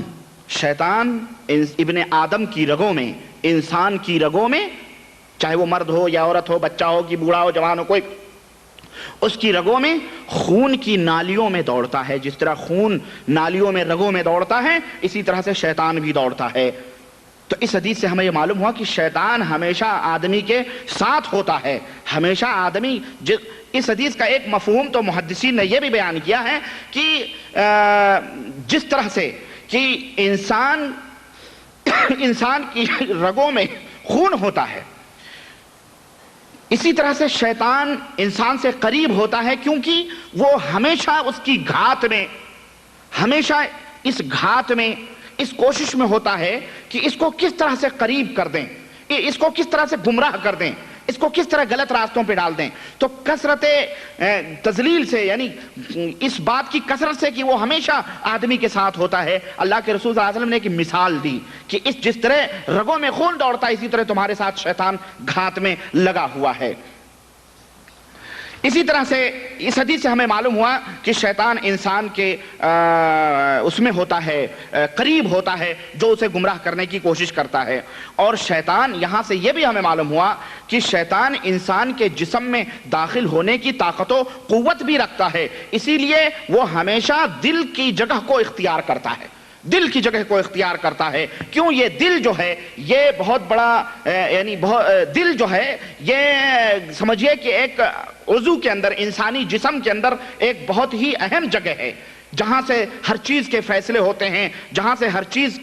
شیطان ابن آدم کی رگوں میں، انسان کی رگوں میں، چاہے وہ مرد ہو یا عورت ہو، بچہ ہو کہ بوڑھا ہو، جوان ہو، کوئی، اس کی رگوں میں خون کی نالیوں میں دوڑتا ہے۔ جس طرح خون نالیوں میں، رگوں میں دوڑتا ہے، اسی طرح سے شیطان بھی دوڑتا ہے۔ تو اس حدیث سے ہمیں یہ معلوم ہوا کہ شیطان ہمیشہ آدمی کے ساتھ ہوتا ہے، ہمیشہ آدمی۔ اس حدیث کا ایک مفہوم تو محدثین نے یہ بھی بیان کیا ہے کہ جس طرح سے کہ انسان کی رگوں میں خون ہوتا ہے، اسی طرح سے شیطان انسان سے قریب ہوتا ہے، کیونکہ وہ ہمیشہ اس کی گھات میں، ہمیشہ اس گھات میں، اس کوشش میں ہوتا ہے کہ اس کو کس طرح سے قریب کر دیں، اس کو کس طرح سے گمراہ کر دیں، اس کو کس طرح غلط راستوں پہ ڈال دیں۔ تو کثرت تذلیل سے، یعنی اس بات کی کثرت سے کہ وہ ہمیشہ آدمی کے ساتھ ہوتا ہے، اللہ کے رسول صلی اللہ علیہ وسلم نے ایک مثال دی کہ جس طرح رگوں میں خون دوڑتا ہے، اسی طرح تمہارے ساتھ شیطان گھات میں لگا ہوا ہے۔ اسی طرح سے اس حدیث سے ہمیں معلوم ہوا کہ شیطان انسان کے اس میں ہوتا ہے، قریب ہوتا ہے، جو اسے گمراہ کرنے کی کوشش کرتا ہے۔ اور شیطان، یہاں سے یہ بھی ہمیں معلوم ہوا کہ شیطان انسان کے جسم میں داخل ہونے کی طاقت و قوت بھی رکھتا ہے، اسی لیے وہ ہمیشہ دل کی جگہ کو اختیار کرتا ہے، دل کی جگہ کو اختیار کرتا ہے۔ کیوں؟ یہ دل جو ہے یہ بہت بڑا، یعنی دل جو ہے یہ سمجھیے کہ ایک عضو کے اندر، انسانی جسم کے اندر ایک بہت ہی اہم جگہ ہے، جہاں سے ہر چیز کے فیصلے ہوتے ہیں، جہاں سے ہر چیز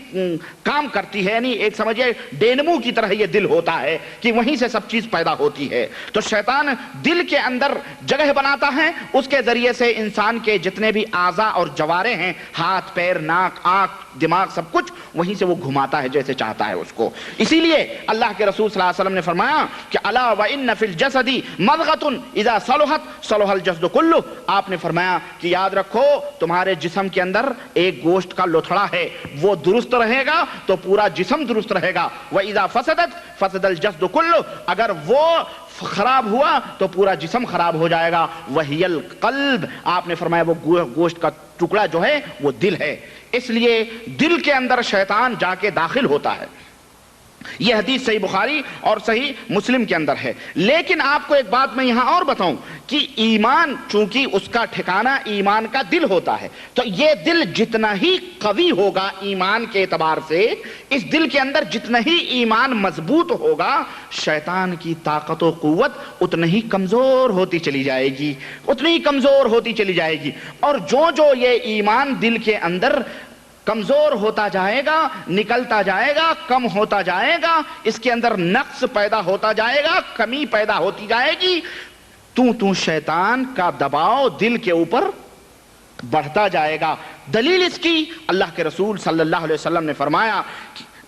کام کرتی ہے، یعنی ایک سمجھے ڈینمو کی طرح یہ دل ہوتا ہے کہ وہیں سے سب چیز پیدا ہوتی ہے۔ تو شیطان دل کے اندر جگہ بناتا ہے، اس کے ذریعے سے انسان کے جتنے بھی اعضاء اور جوارے ہیں، ہاتھ پیر ناک آنکھ دماغ سب کچھ وہیں سے وہ گھماتا ہے جیسے چاہتا ہے اس کو۔ اسی لیے اللہ کے رسول صلی اللہ علیہ وسلم نے فرمایا کہ الا وان فی الجسد مضغۃ اذا صلحت صلح الجسد کلہ، آپ نے فرمایا کہ یاد رکھو تمہارے جسم کے اندر ایک گوشت کا لوتھڑا ہے، وہ درست رہے گا تو پورا جسم درست رہے گا، واذا فسدت فسد الجسد کلہ، اگر وہ خراب ہوا تو پورا جسم خراب ہو جائے گا، وہی القلب، آپ نے فرمایا وہ گوشت کا ٹکڑا جو ہے وہ دل ہے۔ اس لیے دل کے اندر شیطان جا کے داخل ہوتا ہے۔ یہ حدیث صحیح بخاری اور صحیح مسلم کے اندر ہے۔ لیکن آپ کو ایک بات میں یہاں اور بتاؤں کہ ایمان چونکہ اس کا ٹھکانہ ایمان کا دل ہوتا ہے، تو یہ دل جتنا ہی قوی ہوگا ایمان کے اعتبار سے، اس دل کے اندر جتنا ہی ایمان مضبوط ہوگا، شیطان کی طاقت و قوت اتنا ہی کمزور ہوتی چلی جائے گی، اتنی ہی کمزور ہوتی چلی جائے گی۔ اور جو یہ ایمان دل کے اندر کمزور ہوتا جائے گا، نکلتا جائے گا، کم ہوتا جائے گا، اس کے اندر نقص پیدا ہوتا جائے گا، کمی پیدا ہوتی جائے گی، تو شیطان کا دباؤ دل کے اوپر بڑھتا جائے گا۔ دلیل اس کی اللہ کے رسول صلی اللہ علیہ وسلم نے فرمایا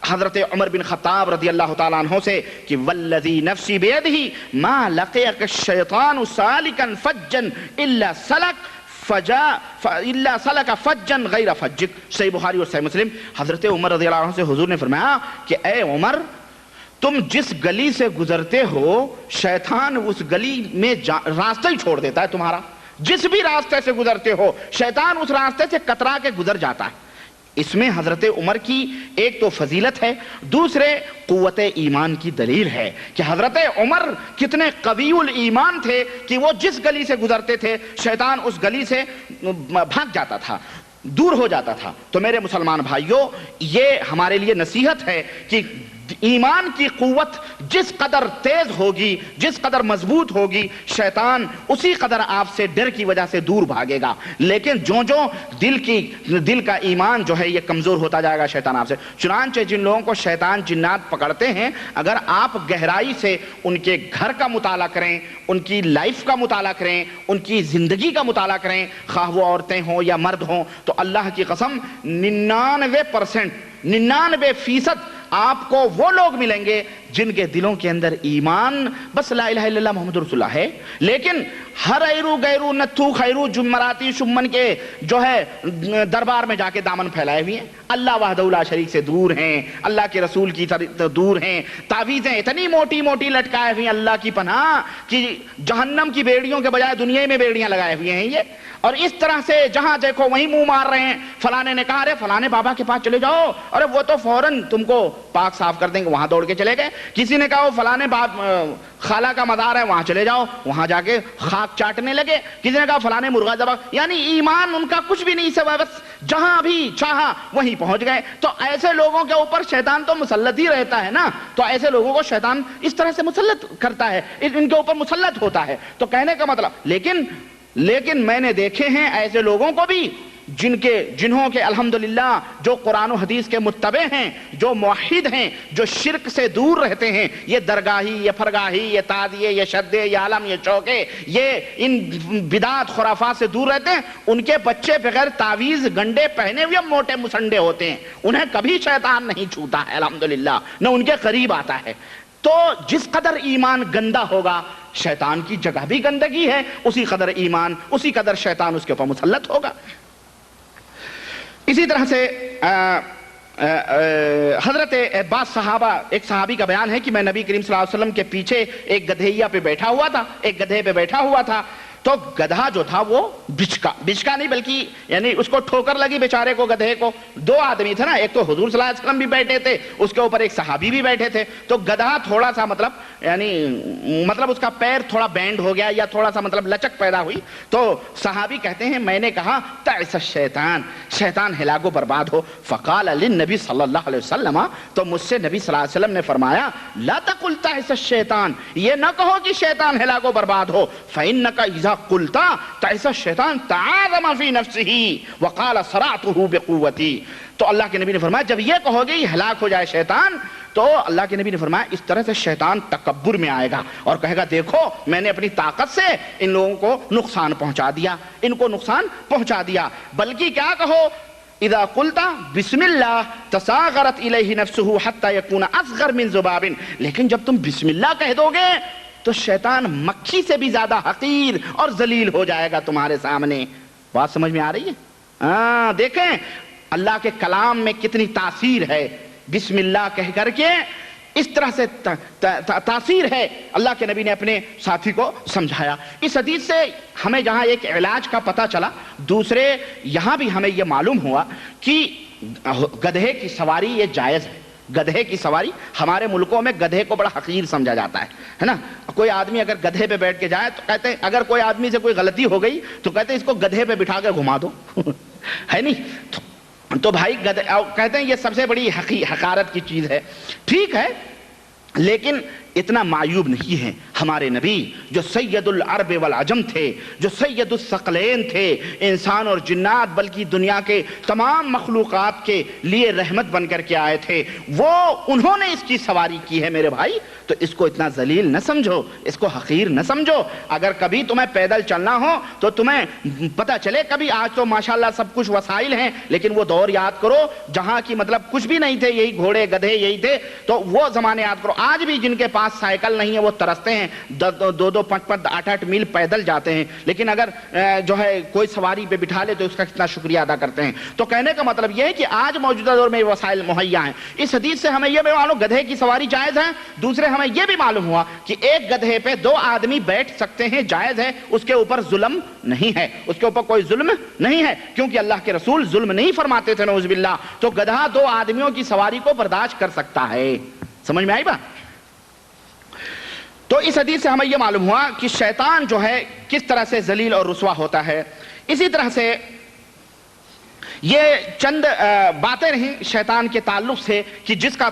حضرت عمر بن خطاب رضی اللہ تعالیٰ عنہ سے کہ والذی نفسی بیدہ ما لقیک الشیطان سالکا فجا الا سلک الا سلک فجا غیر فجک، صحیح بخاری اور صحیح مسلم۔ حضرت عمر رضی اللہ عنہ سے حضور نے فرمایا کہ اے عمر، تم جس گلی سے گزرتے ہو شیطان اس گلی میں راستہ ہی چھوڑ دیتا ہے تمہارا، جس بھی راستے سے گزرتے ہو شیطان اس راستے سے کترا کے گزر جاتا ہے۔ اس میں حضرت عمر کی ایک تو فضیلت ہے، دوسرے قوت ایمان کی دلیل ہے کہ حضرت عمر کتنے قوی الایمان تھے کہ وہ جس گلی سے گزرتے تھے شیطان اس گلی سے بھاگ جاتا تھا، دور ہو جاتا تھا۔ تو میرے مسلمان بھائیوں، یہ ہمارے لیے نصیحت ہے کہ ایمان کی قوت جس قدر تیز ہوگی، جس قدر مضبوط ہوگی، شیطان اسی قدر آپ سے ڈر کی وجہ سے دور بھاگے گا۔ لیکن جو دل کا ایمان جو ہے یہ کمزور ہوتا جائے گا شیطان آپ سے۔ چنانچہ جن لوگوں کو شیطان جنات پکڑتے ہیں، اگر آپ گہرائی سے ان کے گھر کا مطالعہ کریں، ان کی لائف کا مطالعہ کریں، ان کی زندگی کا مطالعہ کریں، خواہ وہ عورتیں ہوں یا مرد ہوں، تو اللہ کی قسم 99% آپ کو وہ لوگ ملیں گے جن کے دلوں کے اندر ایمان بس لا الہ الا اللہ محمد رسول اللہ ہے، لیکن ہر ایرو گیرو نتھو خیرو جمراتی شمن کے جو ہے دربار میں جا کے دامن پھیلائے ہوئے ہیں، اللہ وحدہ لا شریک سے دور ہیں، اللہ کے رسول کی دور ہیں، تعویذیں اتنی موٹی موٹی لٹکائے ہوئی ہیں اللہ کی پناہ کہ جہنم کی بیڑیوں کے بجائے دنیا میں بیڑیاں لگائے ہوئے ہیں یہ۔ اور اس طرح سے جہاں دیکھو وہیں منہ مار رہے ہیں، فلانے نے کہا ارے فلانے بابا کے پاس چلے جاؤ، ارے وہ تو فوراً تم کو پاک صاف کر دیں گے، وہاں دوڑ کے چلے گئے۔ کسی نے کہا وہ فلانے خالہ کا مزار ہے وہاں چلے جاؤ، وہاں جا کے خاک چاٹنے لگے۔ کسی نے کہا فلانے مرغا ذبح، یعنی ایمان ان کا کچھ بھی نہیں سوا بس جہاں بھی چاہا وہیں پہنچ گئے۔ تو ایسے لوگوں کے اوپر شیطان تو مسلط ہی رہتا ہے نا، تو ایسے لوگوں کو شیطان اس طرح سے مسلط کرتا ہے، ان کے اوپر مسلط ہوتا ہے۔ تو کہنے کا مطلب لیکن میں نے دیکھے ہیں ایسے لوگوں کو بھی جنہوں کے الحمدللہ جو قرآن و حدیث کے متبع ہیں، جو موحد ہیں، جو شرک سے دور رہتے ہیں، یہ درگاہی، یہ فرگاہی، یہ تادیے، یہ شدے، یہ عالم، یہ چوکے، یہ ان بدعات خرافات سے دور رہتے ہیں، ان کے بچے بغیر تعویذ گنڈے پہنے ہوئے موٹے مسنڈے ہوتے ہیں، انہیں کبھی شیطان نہیں چھوتا ہے الحمدللہ، نہ ان کے قریب آتا ہے۔ تو جس قدر ایمان گندا ہوگا شیطان کی جگہ بھی گندگی ہے، اسی قدر ایمان، اسی قدر شیطان اس کے اوپر مسلط ہوگا۔ اسی طرح سے حضرت بعض صحابہ، ایک صحابی کا بیان ہے کہ میں نبی کریم صلی اللہ علیہ وسلم کے پیچھے ایک گدھییا پہ بیٹھا ہوا تھا، ایک گدھے پہ بیٹھا ہوا تھا، تو گدھا جو تھا وہ بچکا نہیں بلکہ یعنی اس کو ٹھوکر لگی بیچارے کو، گدھے کو۔ دو آدمی تھے نا، ایک تو حضور صلی اللہ علیہ وسلم بھی بیٹھے تھے، اس کے اوپر ایک صحابی بھی بیٹھے تھے، تو گدھا تھوڑا سا مطلب اس کا پیر تھوڑا بینڈ ہو گیا یا تھوڑا سا مطلب لچک پیدا ہوئی، تو صحابی کہتے ہیں میں نے کہا تعس الشیطان، شیطان ہلاک و برباد ہو۔ فقال للنبی صلی اللہ علیہ وسلم، تو مجھ سے نبی صلی اللہ علیہ وسلم نے فرمایا لا تقل تعس الشیطان، یہ نہ کہو کہ شیطان ہلاک و برباد ہو، فإنک اذا قلت تعس الشیطان تعاظم فی نفسہ وقال صرعته بقوتی. تو اللہ کے نبی نے فرمایا جب یہ کہو گے یہ ہلاک ہو جائے شیطان، تو اللہ کے نبی نے فرمایا اس طرح سے شیطان تکبر میں آئے گا اور کہے گا دیکھو میں نے اپنی طاقت سے ان لوگوں کو نقصان پہنچا دیا، ان کو نقصان پہنچا دیا. بلکہ کیا کہو اذا قلت بسم اللہ تصاغرت الیہ نفسہ حتی یکون اصغر من ذباب. لیکن جب تم بسم اللہ کہہ دو گے تو شیطان مکھی سے بھی زیادہ حقیر اور ذلیل ہو جائے گا تمہارے سامنے. بات سمجھ میں آ رہی ہے؟ دیکھیں اللہ کے کلام میں کتنی تاثیر ہے. بسم اللہ کہہ کر کے اس طرح سے تاثیر ہے. اللہ کے نبی نے اپنے ساتھی کو سمجھایا. اس حدیث سے ہمیں جہاں ایک علاج کا پتہ چلا، دوسرے یہاں بھی ہمیں یہ معلوم ہوا کہ گدھے کی سواری یہ جائز ہے. گدھے کی سواری ہمارے ملکوں میں گدھے کو بڑا حقیر سمجھا جاتا ہے نا. کوئی آدمی اگر گدھے پہ بیٹھ کے جائے تو کہتے ہیں، اگر کوئی آدمی سے کوئی غلطی ہو گئی تو کہتے ہیں اس کو گدھے پہ بٹھا کے گھما دو ہے نہیں. تو بھائی کہتے ہیں یہ سب سے بڑی حقارت کی چیز ہے. ٹھیک ہے، لیکن اتنا معیوب نہیں ہے. ہمارے نبی جو سید العرب والعجم تھے، جو سید الثقلین تھے، انسان اور جنات بلکہ دنیا کے تمام مخلوقات کے لیے رحمت بن کر کے آئے تھے، وہ انہوں نے اس کی سواری کی ہے میرے بھائی. تو اس کو اتنا ذلیل نہ سمجھو، اس کو حقیر نہ سمجھو. اگر کبھی تمہیں پیدل چلنا ہو تو تمہیں پتہ چلے کبھی، آج تو ماشاءاللہ سب کچھ وسائل ہیں، لیکن وہ دور یاد کرو جہاں کی مطلب کچھ بھی نہیں تھے، یہی گھوڑے گدھے یہی تھے. تو وہ زمانے یاد کرو. آج بھی جن کے پاس سائیکل نہیں ہے وہ ترستے ہیں، 2-2 5-5 8-8 میل پیدل جاتے ہیں. لیکن اگر جو ہے کوئی سواری پہ بٹھا لے تو اس کا کتنا شکریہ ادا کرتے ہیں. تو کہنے کا مطلب یہ ہے کہ آج موجودہ دور میں وسائل مہیا ہیں. اس حدیث سے ہمیں یہ بھی معلوم گدھے کی سواری جائز ہے. دوسرے ہمیں یہ بھی معلوم ہوا کہ ایک گدھے پہ 2 آدمی بیٹھ سکتے ہیں، جائز ہے. اس کے اوپر ظلم نہیں ہے، اس کے اوپر کوئی ظلم نہیں ہے، کیونکہ اللہ کے رسول ظلم نہیں فرماتے تھے نعوذ باللہ. تو گدھا 2 آدمیوں کی سواری کو برداشت کر سکتا ہے. سمجھ میں آئی بات؟ تو اس حدیث سے ہمیں یہ معلوم ہوا کہ شیطان جو ہے کس طرح سے ذلیل اور رسوا ہوتا ہے. اسی طرح سے یہ چند باتیں رہیں شیطان کے تعلق سے کہ جس کا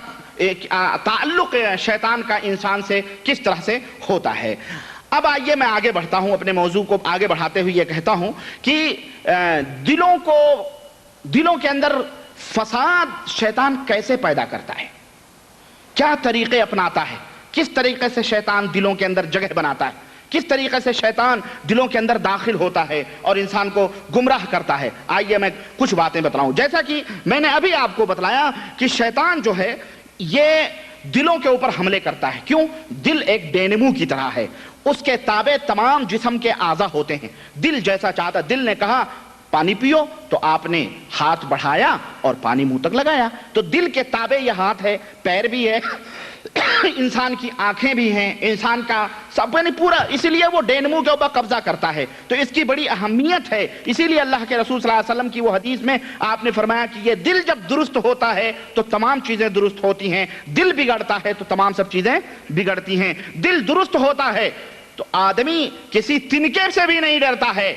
تعلق شیطان کا انسان سے کس طرح سے ہوتا ہے. اب آئیے میں آگے بڑھتا ہوں، اپنے موضوع کو آگے بڑھاتے ہوئے یہ کہتا ہوں کہ دلوں کے اندر فساد شیطان کیسے پیدا کرتا ہے، کیا طریقے اپناتا ہے، کس طریقے سے شیطان دلوں کے اندر جگہ بناتا ہے، کس طریقے سے شیطان دلوں کے اندر داخل ہوتا ہے اور انسان کو گمراہ کرتا ہے. آئیے میں کچھ باتیں بتلاؤں. جیسا کہ میں نے ابھی آپ کو بتلایا کہ شیطان جو ہے یہ دلوں کے اوپر حملے کرتا ہے. کیوں؟ دل ایک ڈینمو کی طرح ہے، اس کے تابع تمام جسم کے اعضاء ہوتے ہیں. دل جیسا چاہتا، دل نے کہا پانی پیو تو آپ نے ہاتھ بڑھایا اور پانی منہ تک لگایا. تو دل کے تابع یہ ہاتھ ہے، پیر بھی ہے، انسان کی آنکھیں بھی ہیں، انسان کا سب یعنی پورا، اسی لیے وہ ڈینمو کے اوپر قبضہ کرتا ہے. تو اس کی بڑی اہمیت ہے. اسی لیے اللہ کے رسول صلی اللہ علیہ وسلم کی وہ حدیث میں آپ نے فرمایا کہ یہ دل جب درست ہوتا ہے تو تمام چیزیں درست ہوتی ہیں، دل بگڑتا ہے تو تمام سب چیزیں بگڑتی ہیں. دل درست ہوتا ہے تو آدمی کسی تنکے سے بھی نہیں ڈرتا ہے،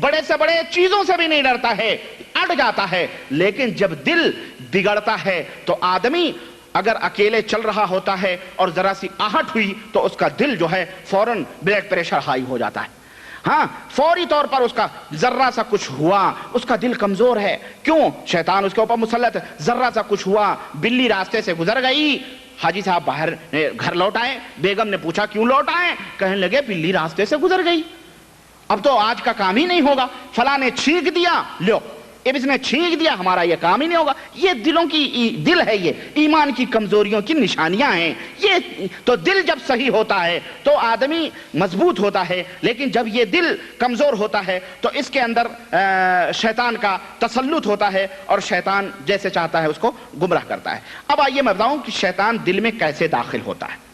بڑے سے بڑے چیزوں سے بھی نہیں ڈرتا ہے، اڑ جاتا ہے. لیکن جب دل بگڑتا ہے تو آدمی اگر اکیلے چل رہا ہوتا ہے اور ذرا سی آہٹ ہوئی تو اس کا دل جو ہے فوراً بلڈ پریشر ہائی ہو جاتا ہے. ہاں، فوری طور پر اس کا ذرا سا کچھ ہوا، اس کا دل کمزور ہے. کیوں؟ شیطان اس کے اوپر مسلط ہے. ذرا سا کچھ ہوا، بلی راستے سے گزر گئی، حاجی صاحب باہر گھر لوٹ آئے، بیگم نے پوچھا کیوں لوٹ آئے؟ کہنے لگے بلی راستے سے گزر گئی، اب تو آج کا کام ہی نہیں ہوگا. فلاں نے چھینک دیا، لو اب اس نے چھینک دیا، ہمارا یہ کام ہی نہیں ہوگا. یہ دلوں کی دل ہے، یہ ایمان کی کمزوریوں کی نشانیاں ہیں. یہ تو دل جب صحیح ہوتا ہے تو آدمی مضبوط ہوتا ہے، لیکن جب یہ دل کمزور ہوتا ہے تو اس کے اندر شیطان کا تسلط ہوتا ہے اور شیطان جیسے چاہتا ہے اس کو گمراہ کرتا ہے. اب آئیے میں بتاؤں کہ شیطان دل میں کیسے داخل ہوتا ہے.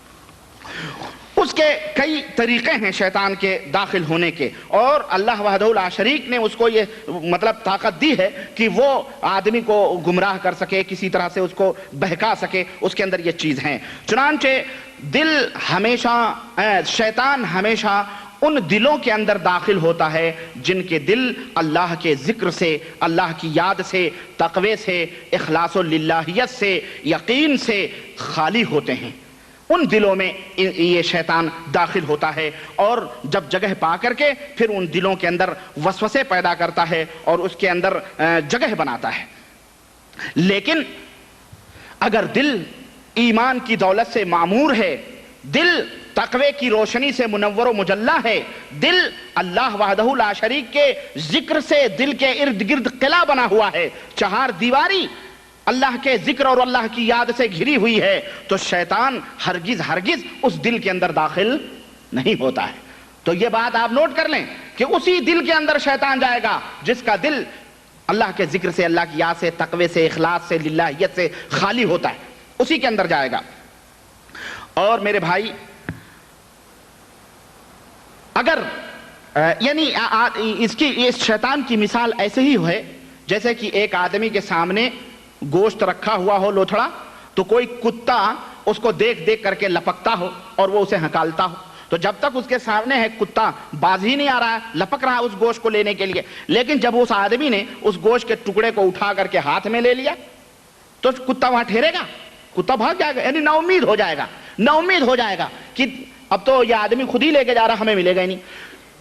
اس کے کئی طریقے ہیں شیطان کے داخل ہونے کے، اور اللہ وحدہ لا شریک نے اس کو یہ مطلب طاقت دی ہے کہ وہ آدمی کو گمراہ کر سکے، کسی طرح سے اس کو بہکا سکے. اس کے اندر یہ چیز ہیں. چنانچہ دل شیطان ہمیشہ ان دلوں کے اندر داخل ہوتا ہے جن کے دل اللہ کے ذکر سے، اللہ کی یاد سے، تقوی سے، اخلاص و للہیت سے، یقین سے خالی ہوتے ہیں. ان دلوں میں یہ شیطان داخل ہوتا ہے اور جب جگہ پا کر کے پھر ان دلوں کے اندر وسوسے پیدا کرتا ہے اور اس کے اندر جگہ بناتا ہے۔ لیکن اگر دل ایمان کی دولت سے معمور ہے، دل تقوی کی روشنی سے منور و مجلہ ہے، دل اللہ وحدہ لا شریک کے ذکر سے دل کے ارد گرد قلعہ بنا ہوا ہے، چہار دیواری اللہ کے ذکر اور اللہ کی یاد سے گھری ہوئی ہے، تو شیطان ہرگز ہرگز اس دل کے اندر داخل نہیں ہوتا ہے۔ تو یہ بات آپ نوٹ کر لیں کہ اسی دل کے اندر شیطان جائے گا جس کا دل اللہ کے ذکر سے، اللہ کی یاد سے، تقوی سے، اخلاص سے، للہیت سے خالی ہوتا ہے، اسی کے اندر جائے گا۔ اور میرے بھائی اگر یعنی اس شیطان کی مثال ایسے ہی ہے جیسے کہ ایک آدمی کے سامنے گوشت رکھا ہوا ہو لوتھڑا، تو کوئی کتا اس کو دیکھ دیکھ کر کے لپکتا ہو اور وہ اسے ہکالتا ہو، تو جب تک اس کے سامنے ہے کتا باز ہی نہیں آ رہا ہے، لپک رہا ہے اس گوشت کو لینے کے لیے، لیکن جب اس آدمی نے اس گوشت کے ٹکڑے کو اٹھا کر کے ہاتھ میں لے لیا تو کتا وہاں ٹھہرے گا؟ کتا بھاگ جائے گا، یعنی نا امید ہو جائے گا، نا امید ہو جائے گا کہ اب تو یہ آدمی خود ہی لے کے جا رہا، ہمیں ملے گا ہی نہیں۔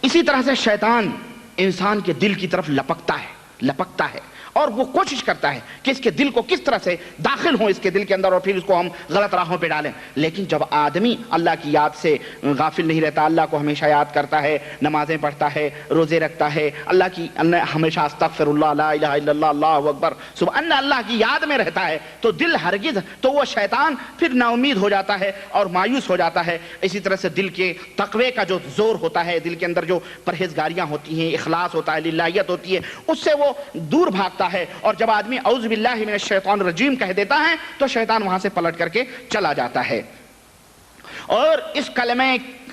اسی طرح سے شیطان انسان کے دل کی طرف لپکتا ہے اور وہ کوشش کرتا ہے کہ اس کے دل کو کس طرح سے داخل ہوں اس کے دل کے اندر اور پھر اس کو ہم غلط راہوں پہ ڈالیں۔ لیکن جب آدمی اللہ کی یاد سے غافل نہیں رہتا، اللہ کو ہمیشہ یاد کرتا ہے، نمازیں پڑھتا ہے، روزے رکھتا ہے، اللہ کی ہمیشہ استغفر اللہ، لا الہ الا اللہ، اللہ اکبر سبحان اللہ کی یاد میں رہتا ہے، تو دل ہرگز، تو وہ شیطان پھر نا امید ہو جاتا ہے اور مایوس ہو جاتا ہے۔ اسی طرح سے دل کے تقوی کا جو زور ہوتا ہے، دل کے اندر جو پرہیزگاریاں ہوتی ہیں، اخلاص ہوتا ہے، للہیت ہوتی ہے، اس سے وہ دور بھاگتا ہے، اور جب آدمی اعوذ باللہ من الشیطان الرجیم کہہ دیتا ہے تو شیطان وہاں سے پلٹ کر کے چلا جاتا ہے۔ اور اس کلمہ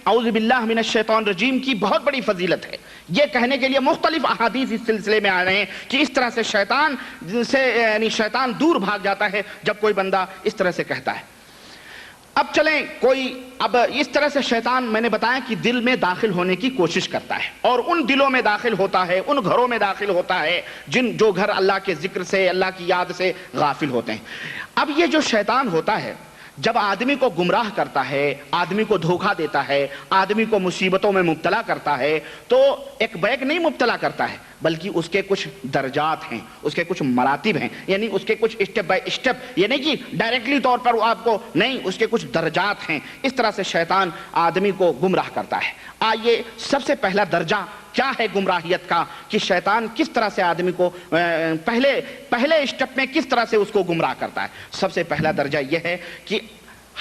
اعوذ باللہ من الشیطان الرجیم کی بہت بڑی فضیلت ہے، یہ کہنے کے لیے مختلف احادیث اس سلسلے میں آ رہے ہیں کہ اس طرح سے شیطان دور بھاگ جاتا ہے جب کوئی بندہ اس طرح سے کہتا ہے۔ اب چلیں اب اس طرح سے شیطان میں نے بتایا کہ دل میں داخل ہونے کی کوشش کرتا ہے اور ان دلوں میں داخل ہوتا ہے، ان گھروں میں داخل ہوتا ہے جو گھر اللہ کے ذکر سے، اللہ کی یاد سے غافل ہوتے ہیں۔ اب یہ جو شیطان ہوتا ہے جب آدمی کو گمراہ کرتا ہے، آدمی کو دھوکہ دیتا ہے، آدمی کو مصیبتوں میں مبتلا کرتا ہے، تو ایک بیک نہیں مبتلا کرتا ہے بلکہ اس کے کچھ درجات ہیں، اس کے کچھ مراتب ہیں، یعنی اس کے کچھ اسٹیپ بائی اسٹیپ، یہ نہیں کہ ڈائریکٹلی طور پر آپ کو نہیں، اس کے کچھ درجات ہیں۔ اس طرح سے شیطان آدمی کو گمراہ کرتا ہے۔ آئیے سب سے پہلا درجہ کیا ہے گمراہیت کا، کہ شیطان کس طرح سے آدمی کو پہلے اسٹیپ میں کس طرح سے اس کو گمراہ کرتا ہے۔ سب سے پہلا درجہ یہ ہے کہ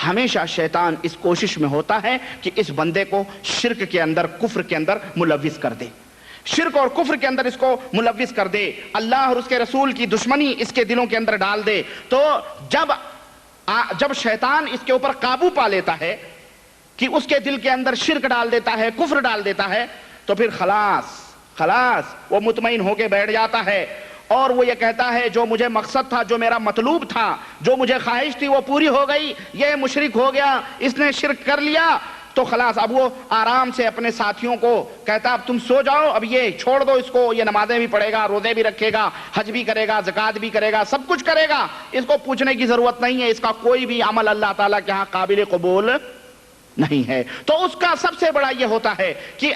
ہمیشہ شیطان اس کوشش میں ہوتا ہے کہ اس بندے کو شرک کے اندر، کفر کے اندر ملوث کر دے، شرک اور کفر کے اندر اس کو ملوث کر دے، اللہ اور اس کے رسول کی دشمنی اس کے دلوں کے اندر ڈال دے۔ تو جب شیطان اس کے اوپر قابو پا لیتا ہے کہ اس کے دل کے اندر شرک ڈال دیتا ہے، کفر ڈال دیتا ہے، تو پھر خلاص وہ مطمئن ہو کے بیٹھ جاتا ہے اور وہ یہ کہتا ہے جو مجھے مقصد تھا، جو میرا مطلوب تھا، جو مجھے خواہش تھی وہ پوری ہو گئی، یہ مشرک ہو گیا، اس نے شرک کر لیا، تو خلاص اب وہ آرام سے اپنے ساتھیوں کو کہتا اب تم سو جاؤ، اب یہ چھوڑ دو اس کو، یہ نمازیں بھی پڑھے گا، روزے بھی رکھے گا، حج بھی کرے گا، زکوٰۃ بھی کرے گا، سب کچھ کرے گا، اس کو پوچھنے کی ضرورت نہیں ہے، اس کا کوئی بھی عمل اللہ تعالیٰ کے ہاں قابل قبول نہیں ہے۔ تو اس کا سب سے بڑا یہ ہوتا ہے کہ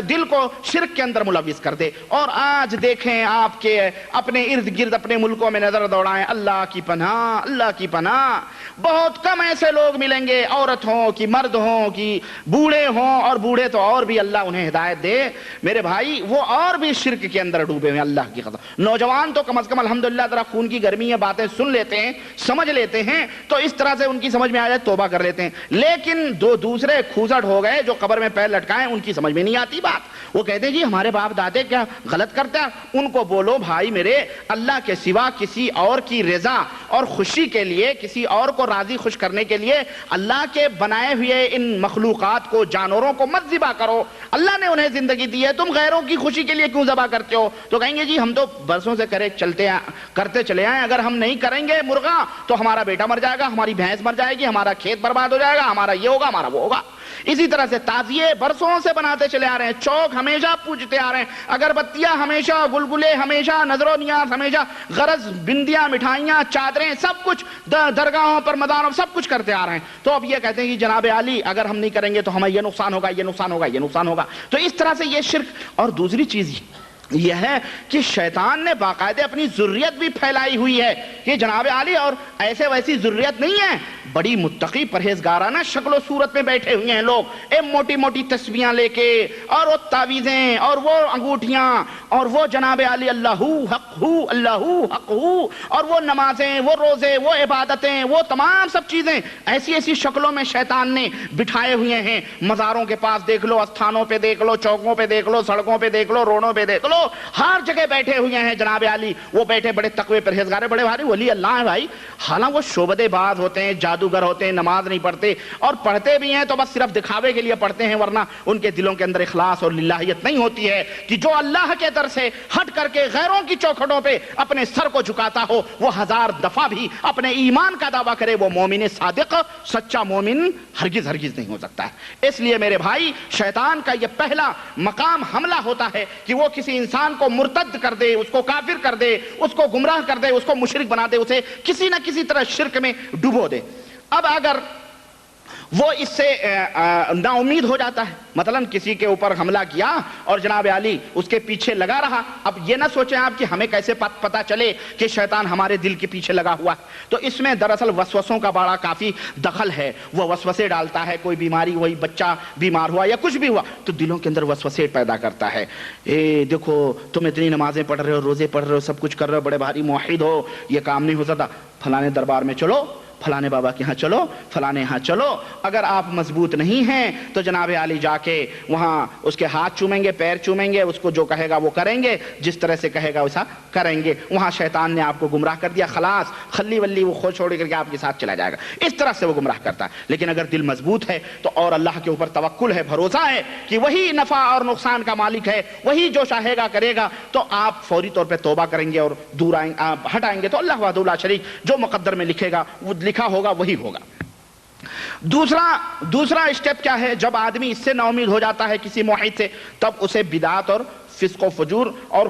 دل کو شرک کے اندر ملوث کر دے۔ اور آج دیکھیں آپ کے اپنے ارد گرد اپنے ملکوں میں نظر دوڑائیں، اللہ کی پناہ، اللہ کی پناہ، بہت کم ایسے لوگ ملیں گے، عورت ہوں کہ مرد ہوں کہ بوڑھے ہوں، اور بوڑھے تو اور بھی اللہ انہیں ہدایت دے میرے بھائی، وہ اور بھی شرک کے اندر ڈوبے ہوئے، اللہ کی قسم۔ نوجوان تو کم از کم الحمدللہ ذرا خون کی گرمی ہے، باتیں سن لیتے ہیں، سمجھ لیتے ہیں، تو اس طرح سے ان کی سمجھ میں آ جائے توبہ کر لیتے ہیں، لیکن دوسرے کھوزٹ ہو گئے جو قبر میں پیر لٹکائیں، ان کی سمجھ میں نہیں آتی بات، وہ کہتے ہیں جی ہمارے باپ دادے کیا غلط کرتے ہیں۔ ان کو بولو بھائی میرے، اللہ کے سوا کسی اور کی رضا اور خوشی کے لیے، کسی اور کو راضی خوش کرنے کے لیے اللہ کے بنائے ہوئے ان مخلوقات کو، جانوروں کو مت ذبح کرو، اللہ نے انہیں زندگی دی ہے، تم غیروں کی خوشی کے لیے کیوں ذبح کرتے ہو؟ تو کہیں گے جی ہم تو برسوں سے کرتے چلے آئے، اگر ہم نہیں کریں گے مرغا تو ہمارا بیٹا مر جائے گا، ہماری بھینس مر جائے گی، ہمارا کھیت برباد ہو جائے گا، ہمارا یہ ہوگا، ہمارا وہ ہوگا۔ اسی طرح سے تعزیے برسوں سے بناتے چلے آ رہے ہیں، چوک ہمیشہ پوجتے آ رہے ہیں، اگربتیاں ہمیشہ، گلگلے ہمیشہ، نظر و نیاز ہمیشہ، غرض بندیاں، مٹھائیاں، چادریں، سب کچھ درگاہوں پر، مزاروں، سب کچھ کرتے آ رہے ہیں۔ تو اب یہ کہتے ہیں کہ جناب عالی اگر ہم نہیں کریں گے تو ہمیں یہ نقصان ہوگا، یہ نقصان ہوگا، یہ نقصان ہوگا۔ تو اس طرح سے یہ شرک۔ اور دوسری چیز یہ ہے کہ شیطان نے باقاعدہ اپنی ذریت بھی پھیلائی ہوئی ہے کہ جناب عالی اور ایسے ویسی ذریت نہیں ہے، بڑی متقی پرہیزگارانہ شکل و صورت میں بیٹھے ہوئے ہیں لوگ، موٹی موٹی تسبیحاں لے کے، اور وہ تعویذیں اور وہ انگوٹھیاں اور وہ جناب عالی اللہ حق ہو، اللہ حق ہو، اور وہ نمازیں، وہ روزے، وہ عبادتیں، وہ تمام سب چیزیں ایسی ایسی شکلوں میں شیطان نے بٹھائے ہوئے ہیں۔ مزاروں کے پاس دیکھ لو، استھانوں پہ دیکھ لو، چوکوں پہ دیکھ لو، سڑکوں پہ دیکھ لو، روڈوں پہ دیکھ لو، ہر جگہ بیٹھے ہوئے ہیں جناب عالی۔ وہ بیٹھے بڑے تقوی پرہیزگار، بڑے بھاری ولی اللہ ہیں بھائی، حالانکہ وہ شعبدے باز ہوتے ہیں، جادوگر ہوتے ہیں، نماز نہیں پڑھتے، اور پڑھتے بھی ہیں تو بس صرف دکھاوے کے لیے پڑھتے ہیں، ورنہ ان کے دلوں کے اندر اخلاص اور للہیت نہیں ہوتی ہے کہ جو اللہ کے در سے ہٹ کر کے غیروں کی چوکھٹوں پہ اپنے سر کو جھکاتا ہو، وہ ہزار دفعہ بھی اپنے ایمان کا دعویٰ کرے، وہ مومن صادق، سچا مومن ہرگز ہرگز نہیں ہو سکتا ہے۔ اس لیے میرے بھائی، شیطان کا یہ پہلا مقام حملہ ہوتا ہے کہ وہ کسی انسان کو مرتد کر دے، اس کو کافر کر دے، اس کو گمراہ کر دے، اس کو مشرک بنا دے، اسے کسی نہ کسی طرح شرک میں ڈبو دے۔ اب اگر وہ اس سے نا امید ہو جاتا ہے، مثلا کسی کے اوپر حملہ کیا اور جناب عالی اس کے پیچھے لگا رہا، اب یہ نہ سوچیں آپ کہ ہمیں کیسے پتہ چلے کہ شیطان ہمارے دل کے پیچھے لگا ہوا ہے۔ تو اس میں دراصل وسوسوں کا بڑا کافی دخل ہے، وہ وسوسے ڈالتا ہے، کوئی بیماری ہوئی، بچہ بیمار ہوا یا کچھ بھی ہوا تو دلوں کے اندر وسوسے پیدا کرتا ہے۔ دیکھو تم اتنی نمازیں پڑھ رہے ہو، روزے پڑھ رہے ہو، سب کچھ کر رہے ہو، بڑے بھاری موحد ہو، یہ کام نہیں ہو سکتا، فلانے دربار میں چلو، فلانے بابا کے ہاں چلو، فلانے ہاں چلو۔ اگر آپ مضبوط نہیں ہیں تو جناب عالی جا کے وہاں اس کے ہاتھ چومیں گے، پیر چومیں گے، اس کو جو کہے گا وہ کریں گے، جس طرح سے کہے گا ویسا کریں گے۔ وہاں شیطان نے آپ کو گمراہ کر دیا، خلاص خلی ولی وہ چھوڑ کر کے آپ کے ساتھ چلا جائے گا۔ اس طرح سے وہ گمراہ کرتا ہے۔ لیکن اگر دل مضبوط ہے تو اور اللہ کے اوپر توکل ہے، بھروسہ ہے کہ وہی نفع اور نقصان کا مالک ہے، وہی جو چاہے گا کرے گا، تو آپ فوری طور پہ توبہ کریں گے اور دور ہٹ آئیں گے۔ تو اللہ وحدہ لا شریک جو مقدر میں لکھے گا، وہ لکھا ہوگا وہی ہوگا۔ دوسرا اسٹیپ کیا ہے؟ جب آدمی اس سے نا امید ہو جاتا ہے کسی موحد سے، تب اسے بدعات اور فسق و فجور اور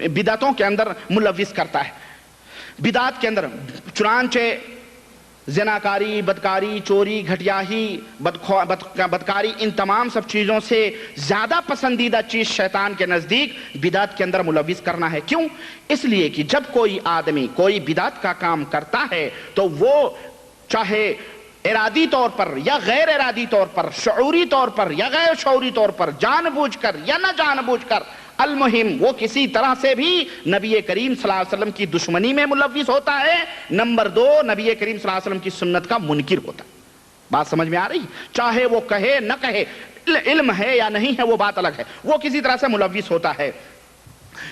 بدعتوں کے اندر ملوث کرتا ہے۔ بدعات کے اندر چنانچہ زناکاری، بدکاری، چوری، گھٹیاہی، بدکاری، ان تمام سب چیزوں سے زیادہ پسندیدہ چیز شیطان کے نزدیک بدعت کے اندر ملوث کرنا ہے۔ کیوں؟ اس لیے کہ جب کوئی آدمی کوئی بدعت کا کام کرتا ہے تو وہ چاہے ارادی طور پر یا غیر ارادی طور پر، شعوری طور پر یا غیر شعوری طور پر، جان بوجھ کر یا نہ جان بوجھ کر، المہم وہ کسی طرح سے بھی نبی کریم صلی اللہ علیہ وسلم کی دشمنی میں ملوث ہوتا ہے۔ نمبر 2، نبی کریم صلی اللہ علیہ وسلم کی سنت کا منکر ہوتا ہے۔ بات سمجھ میں آ رہی؟ چاہے وہ کہے نہ کہے، علم ہے یا نہیں ہے وہ بات الگ ہے، وہ کسی طرح سے ملوث ہوتا ہے۔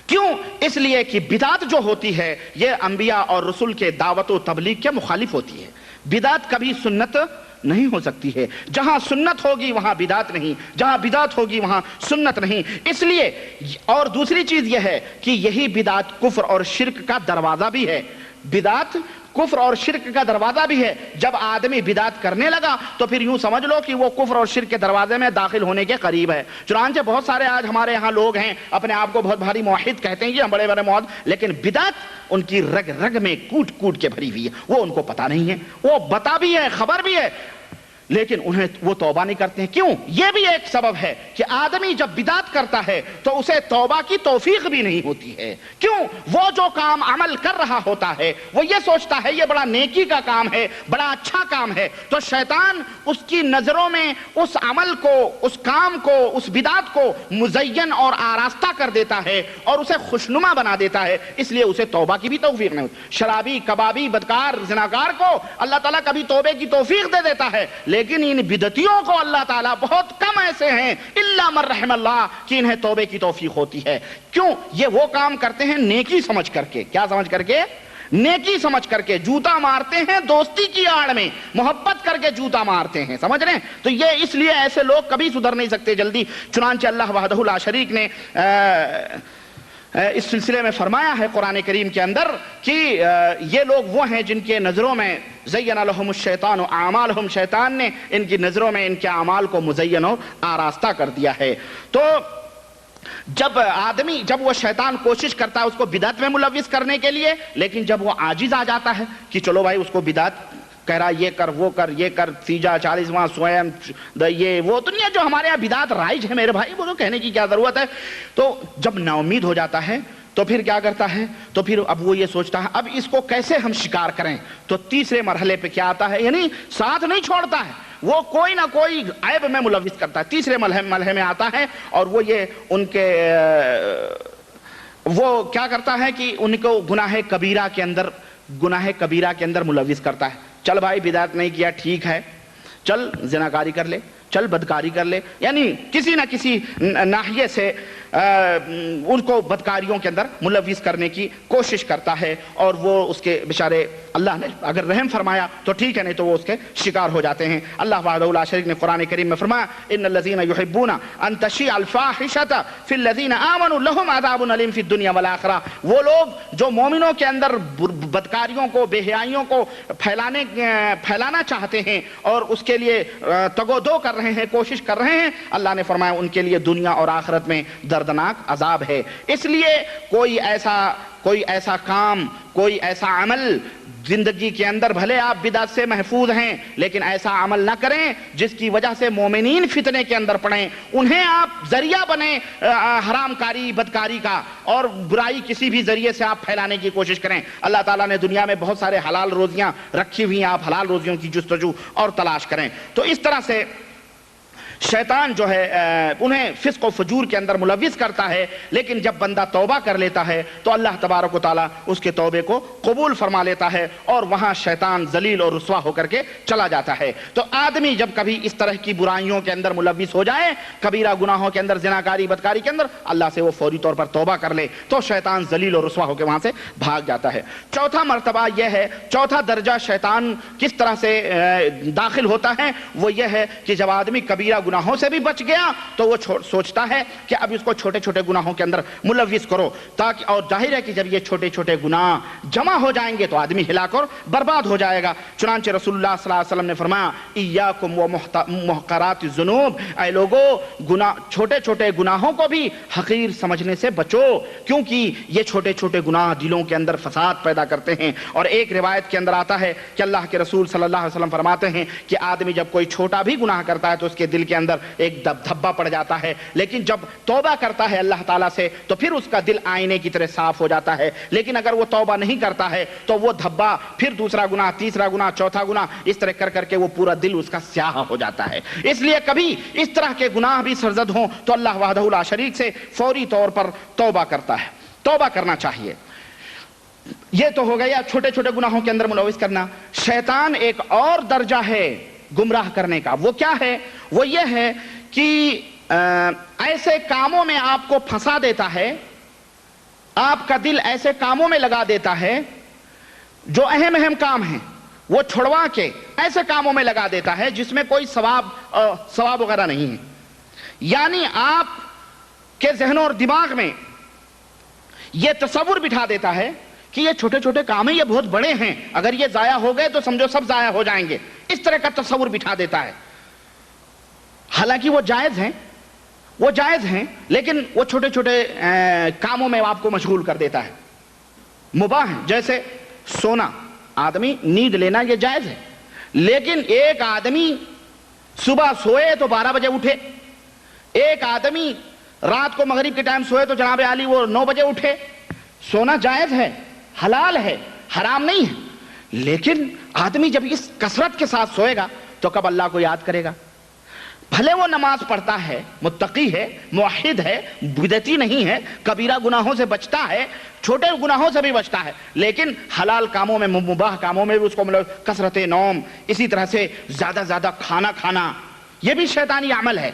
کیوں؟ اس لیے کہ بدعت جو ہوتی ہے یہ انبیاء اور رسول کے دعوت و تبلیغ کے مخالف ہوتی ہے۔ بدعت کبھی سنت نہیں ہو سکتی ہے۔ جہاں سنت ہوگی وہاں بدعت نہیں، جہاں بدعت ہوگی وہاں سنت نہیں۔ اس لیے اور دوسری چیز یہ ہے کہ یہی بدعت کفر اور شرک کا دروازہ بھی ہے۔ بدعت کفر اور شرک کا دروازہ بھی ہے۔ جب آدمی بدعت کرنے لگا تو پھر یوں سمجھ لو کہ وہ کفر اور شرک کے دروازے میں داخل ہونے کے قریب ہے۔ چنانچہ بہت سارے آج ہمارے یہاں لوگ ہیں، اپنے آپ کو بہت بھاری موحد کہتے ہیں کہ ہم بڑے بڑے موحد، لیکن بدعت ان کی رگ رگ میں کوٹ کوٹ کے بھری ہوئی ہے، وہ ان کو پتہ نہیں ہے، وہ بتا بھی ہے، خبر بھی ہے، لیکن انہیں وہ توبہ نہیں کرتے ہیں۔ کیوں؟ یہ بھی ایک سبب ہے کہ آدمی جب بدعت کرتا ہے تو اسے توبہ کی توفیق بھی نہیں ہوتی ہے۔ کیوں؟ وہ جو کام عمل کر رہا ہوتا ہے وہ یہ سوچتا ہے یہ بڑا نیکی کا کام ہے، بڑا اچھا کام ہے، تو شیطان اس کی نظروں میں اس عمل کو، اس کام کو، اس بدعت کو مزین اور آراستہ کر دیتا ہے اور اسے خوشنما بنا دیتا ہے، اس لیے اسے توبہ کی بھی توفیق نہیں ہوتی۔ شرابی، کبابی، بدکار، زناکار کو اللہ تعالیٰ کبھی توبے کی توفیق دے دیتا ہے، لیکن ان بدعتیوں کو اللہ تعالیٰ بہت کم ایسے ہیں الا من رحم اللہ کہ انہیں توبے کی توفیق ہوتی ہے۔ کیوں؟ یہ وہ کام کرتے ہیں نیکی سمجھ کر کے۔ کیا سمجھ کر کے؟ نیکی سمجھ کر کے جوتا مارتے ہیں دوستی کی آڑ میں، محبت کر کے جوتا مارتے ہیں، سمجھ رہے ہیں؟ تو یہ اس لیے ایسے لوگ کبھی سدھر نہیں سکتے جلدی۔ چنانچہ اللہ وحدہ لا شریک نے اس سلسلے میں فرمایا ہے قرآن کریم کے اندر کہ یہ لوگ وہ ہیں جن کے نظروں میں زین لہم الشیطان اعمالہم، شیطان نے ان کی نظروں میں ان کے اعمال کو مزین اور آراستہ کر دیا ہے۔ تو جب وہ شیطان کوشش کرتا ہے اس کو بدعت میں ملوث کرنے کے لیے، لیکن جب وہ عاجز آ جاتا ہے کہ چلو بھائی اس کو بدعت کہہ رہا یہ کر وہ کر یہ کر، سیجا 40واں سویم یہ وہ دنیا جو ہمارے یہاں بدعت رائج ہے میرے بھائی، وہ تو کہنے کی کیا ضرورت ہے۔ تو جب نا امید ہو جاتا ہے تو پھر کیا کرتا ہے، تو پھر اب وہ یہ سوچتا ہے اب اس کو کیسے ہم شکار کریں۔ تو تیسرے مرحلے پہ کیا آتا ہے، یعنی ساتھ نہیں چھوڑتا ہے، وہ کوئی نہ کوئی عیب میں ملوث کرتا ہے۔ تیسرے مرحلے میں آتا ہے اور وہ یہ ان کے وہ کیا کرتا ہے کہ ان کو گناہ کبیرہ کے اندر ملوث کرتا ہے۔ چل بھائی بدعت نہیں کیا ٹھیک ہے، چل زناکاری کر لے، چل بدکاری کر لے، یعنی کسی نہ کسی ناحیے سے ان کو بدکاریوں کے اندر ملوث کرنے کی کوشش کرتا ہے، اور وہ اس کے بیچارے اللہ نے اگر رحم فرمایا تو ٹھیک ہے، نہیں تو وہ اس کے شکار ہو جاتے ہیں۔ اللہ وحدہ لا شریک نے قرآن کریم میں فرمایا ان الذین یحبون ان تشیع الفاحشۃ فی الذین آمنوا لہم عذاب الیم فی الدنیا والآخرہ، وہ لوگ جو مومنوں کے اندر بدکاریوں کو، بے حیائیوں کو پھیلانا چاہتے ہیں اور اس کے لیے تگ و دو کر رہے ہیں، کوشش کر رہے ہیں، اللہ نے فرمایا ان کے لیے دنیا اور آخرت میں دردناک عذاب ہے۔ اس لیے کوئی ایسا کام، کوئی ایسا عمل زندگی کے اندر بھلے آپ بدعت سے محفوظ ہیں لیکن ایسا عمل نہ کریں جس کی وجہ سے مومنین فتنے کے اندر پڑیں، انہیں آپ ذریعہ بنیں حرام کاری بدکاری کا، اور برائی کسی بھی ذریعے سے آپ پھیلانے کی کوشش کریں۔ اللہ تعالیٰ نے دنیا میں بہت سارے حلال روزیاں رکھی ہوئی ہیں، آپ حلال روزیوں کی جستجو اور تلاش کریں۔ تو اس طرح سے شیطان جو ہے انہیں فسق و فجور کے اندر ملوث کرتا ہے، لیکن جب بندہ توبہ کر لیتا ہے تو اللہ تبارک و تعالیٰ اس کے توبے کو قبول فرما لیتا ہے، اور وہاں شیطان ذلیل اور رسوا ہو کر کے چلا جاتا ہے۔ تو آدمی جب کبھی اس طرح کی برائیوں کے اندر ملوث ہو جائے، کبیرہ گناہوں کے اندر، زناکاری بدکاری کے اندر، اللہ سے وہ فوری طور پر توبہ کر لے تو شیطان ذلیل اور رسوا ہو کے وہاں سے بھاگ جاتا ہے۔ چوتھا مرتبہ یہ ہے، چوتھا درجہ شیطان کس طرح سے داخل ہوتا ہے، وہ یہ ہے کہ جب آدمی کبیرہ گناہوں سے بھی بچ گیا تو وہ سوچتا ہے کہ اب اس کو چھوٹے چھوٹے گناہوں کے اندر ملوث کرو، تاکہ، اور ظاہر ہے کہ جب یہ چھوٹے چھوٹے گناہ جمع ہو جائیں گے تو آدمی ہلاک اور برباد ہو جائے گا۔ چنانچہ رسول اللہ صلی اللہ علیہ وسلم نے فرمایا ایاکم و محقرات الذنوب، اے لوگو چھوٹے چھوٹے گناہوں کو بھی حقیر سمجھنے سے بچو، کیونکہ یہ چھوٹے چھوٹے گناہ دلوں کے اندر فساد پیدا کرتے ہیں۔ اور ایک روایت کے اندر آتا ہے کہ اللہ کے رسول صلی اللہ علیہ وسلم فرماتے ہیں کہ آدمی جب کوئی چھوٹا بھی گناہ کرتا ہے تو اس کے دل کے اندر ایک دھبا پڑ جاتا ہے، لیکن جب توبہ کرتا ہے اللہ تعالیٰ سے تو پھر اس کا دل آئینے کی طرح صاف ہو جاتا ہے۔ لیکن اگر وہ توبہ نہیں کرتا ہے تو وہ دھبا پھر دوسرا گناہ، تیسرا گناہ، چوتھا گناہ، اس طرح کر کر کے وہ پورا دل اس کا سیاہ ہو جاتا ہے۔ اس لیے کبھی اس طرح کے گناہ بھی سرزد ہوں تو اللہ وحدہ لا شریک سے فوری طور پر توبہ کرتا ہے، توبہ کرنا چاہیے۔ یہ تو ہو گیا چھوٹے چھوٹے گناہوں کے اندر ملوث کرنا۔ شیطان ایک اور درجہ ہے گمراہ کرنے کا، وہ کیا ہے؟ وہ یہ ہے کہ ایسے کاموں میں آپ کو پھنسا دیتا ہے، آپ کا دل ایسے کاموں میں لگا دیتا ہے جو اہم کام ہیں، وہ چھڑوا کے ایسے کاموں میں لگا دیتا ہے جس میں کوئی ثواب وغیرہ نہیں ہے۔ یعنی آپ کے ذہن اور دماغ میں یہ تصور بٹھا دیتا ہے کہ یہ چھوٹے چھوٹے کام ہیں، یہ بہت بڑے ہیں، اگر یہ ضائع ہو گئے تو سمجھو سب ضائع ہو جائیں گے، اس طرح کا تصور بٹھا دیتا ہے۔ حالانکہ وہ جائز ہیں لیکن وہ چھوٹے چھوٹے کاموں میں آپ کو مشغول کر دیتا ہے، مباح ہیں، جیسے سونا، آدمی نیند لینا یہ جائز ہے، لیکن ایک آدمی صبح سوئے تو 12 بجے اٹھے، ایک آدمی رات کو مغرب کے ٹائم سوئے تو جناب عالی وہ 9 بجے اٹھے۔ سونا جائز ہے، حلال ہے، حرام نہیں ہے، لیکن آدمی جب اس کثرت کے ساتھ سوئے گا تو کب اللہ کو یاد کرے گا؟ بھلے وہ نماز پڑھتا ہے، متقی ہے، موحد ہے، بدعتی نہیں ہے، کبیرہ گناہوں سے بچتا ہے، چھوٹے گناہوں سے بھی بچتا ہے، لیکن حلال کاموں میں، مباح کاموں میں بھی اس کو کثرت نوم، اسی طرح سے زیادہ کھانا کھانا، یہ بھی شیطانی عمل ہے۔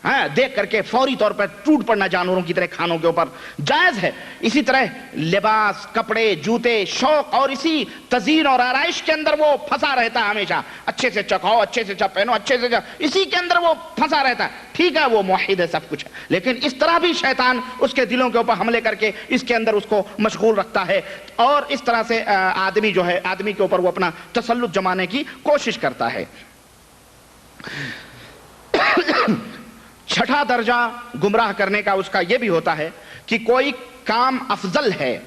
ہاں دیکھ کر کے فوری طور پر ٹوٹ پڑنا جانوروں کی طرح کھانوں کے اوپر جائز ہے. اسی طرح لباس، کپڑے، جوتے، شوق اور اسی تزئین اور آرائش کے اندر وہ پھنسا رہتا ہے ہمیشہ. اچھے سے چکھاؤ، اچھے سے پہنو، اچھے سے اسی کے اندر وہ پھنسا رہتا ہے. ٹھیک ہے وہ موحد ہے، سب کچھ ہے، لیکن اس طرح بھی شیطان اس کے دلوں کے اوپر حملے کر کے اس کے اندر اس کو مشغول رکھتا ہے اور اس طرح سے آدمی جو ہے آدمی کے اوپر وہ اپنا تسلط جمانے کی کوشش کرتا ہے. چھٹا درجہ گمراہ کرنے کا اس کا یہ بھی ہوتا ہے کہ کوئی کام افضل ہے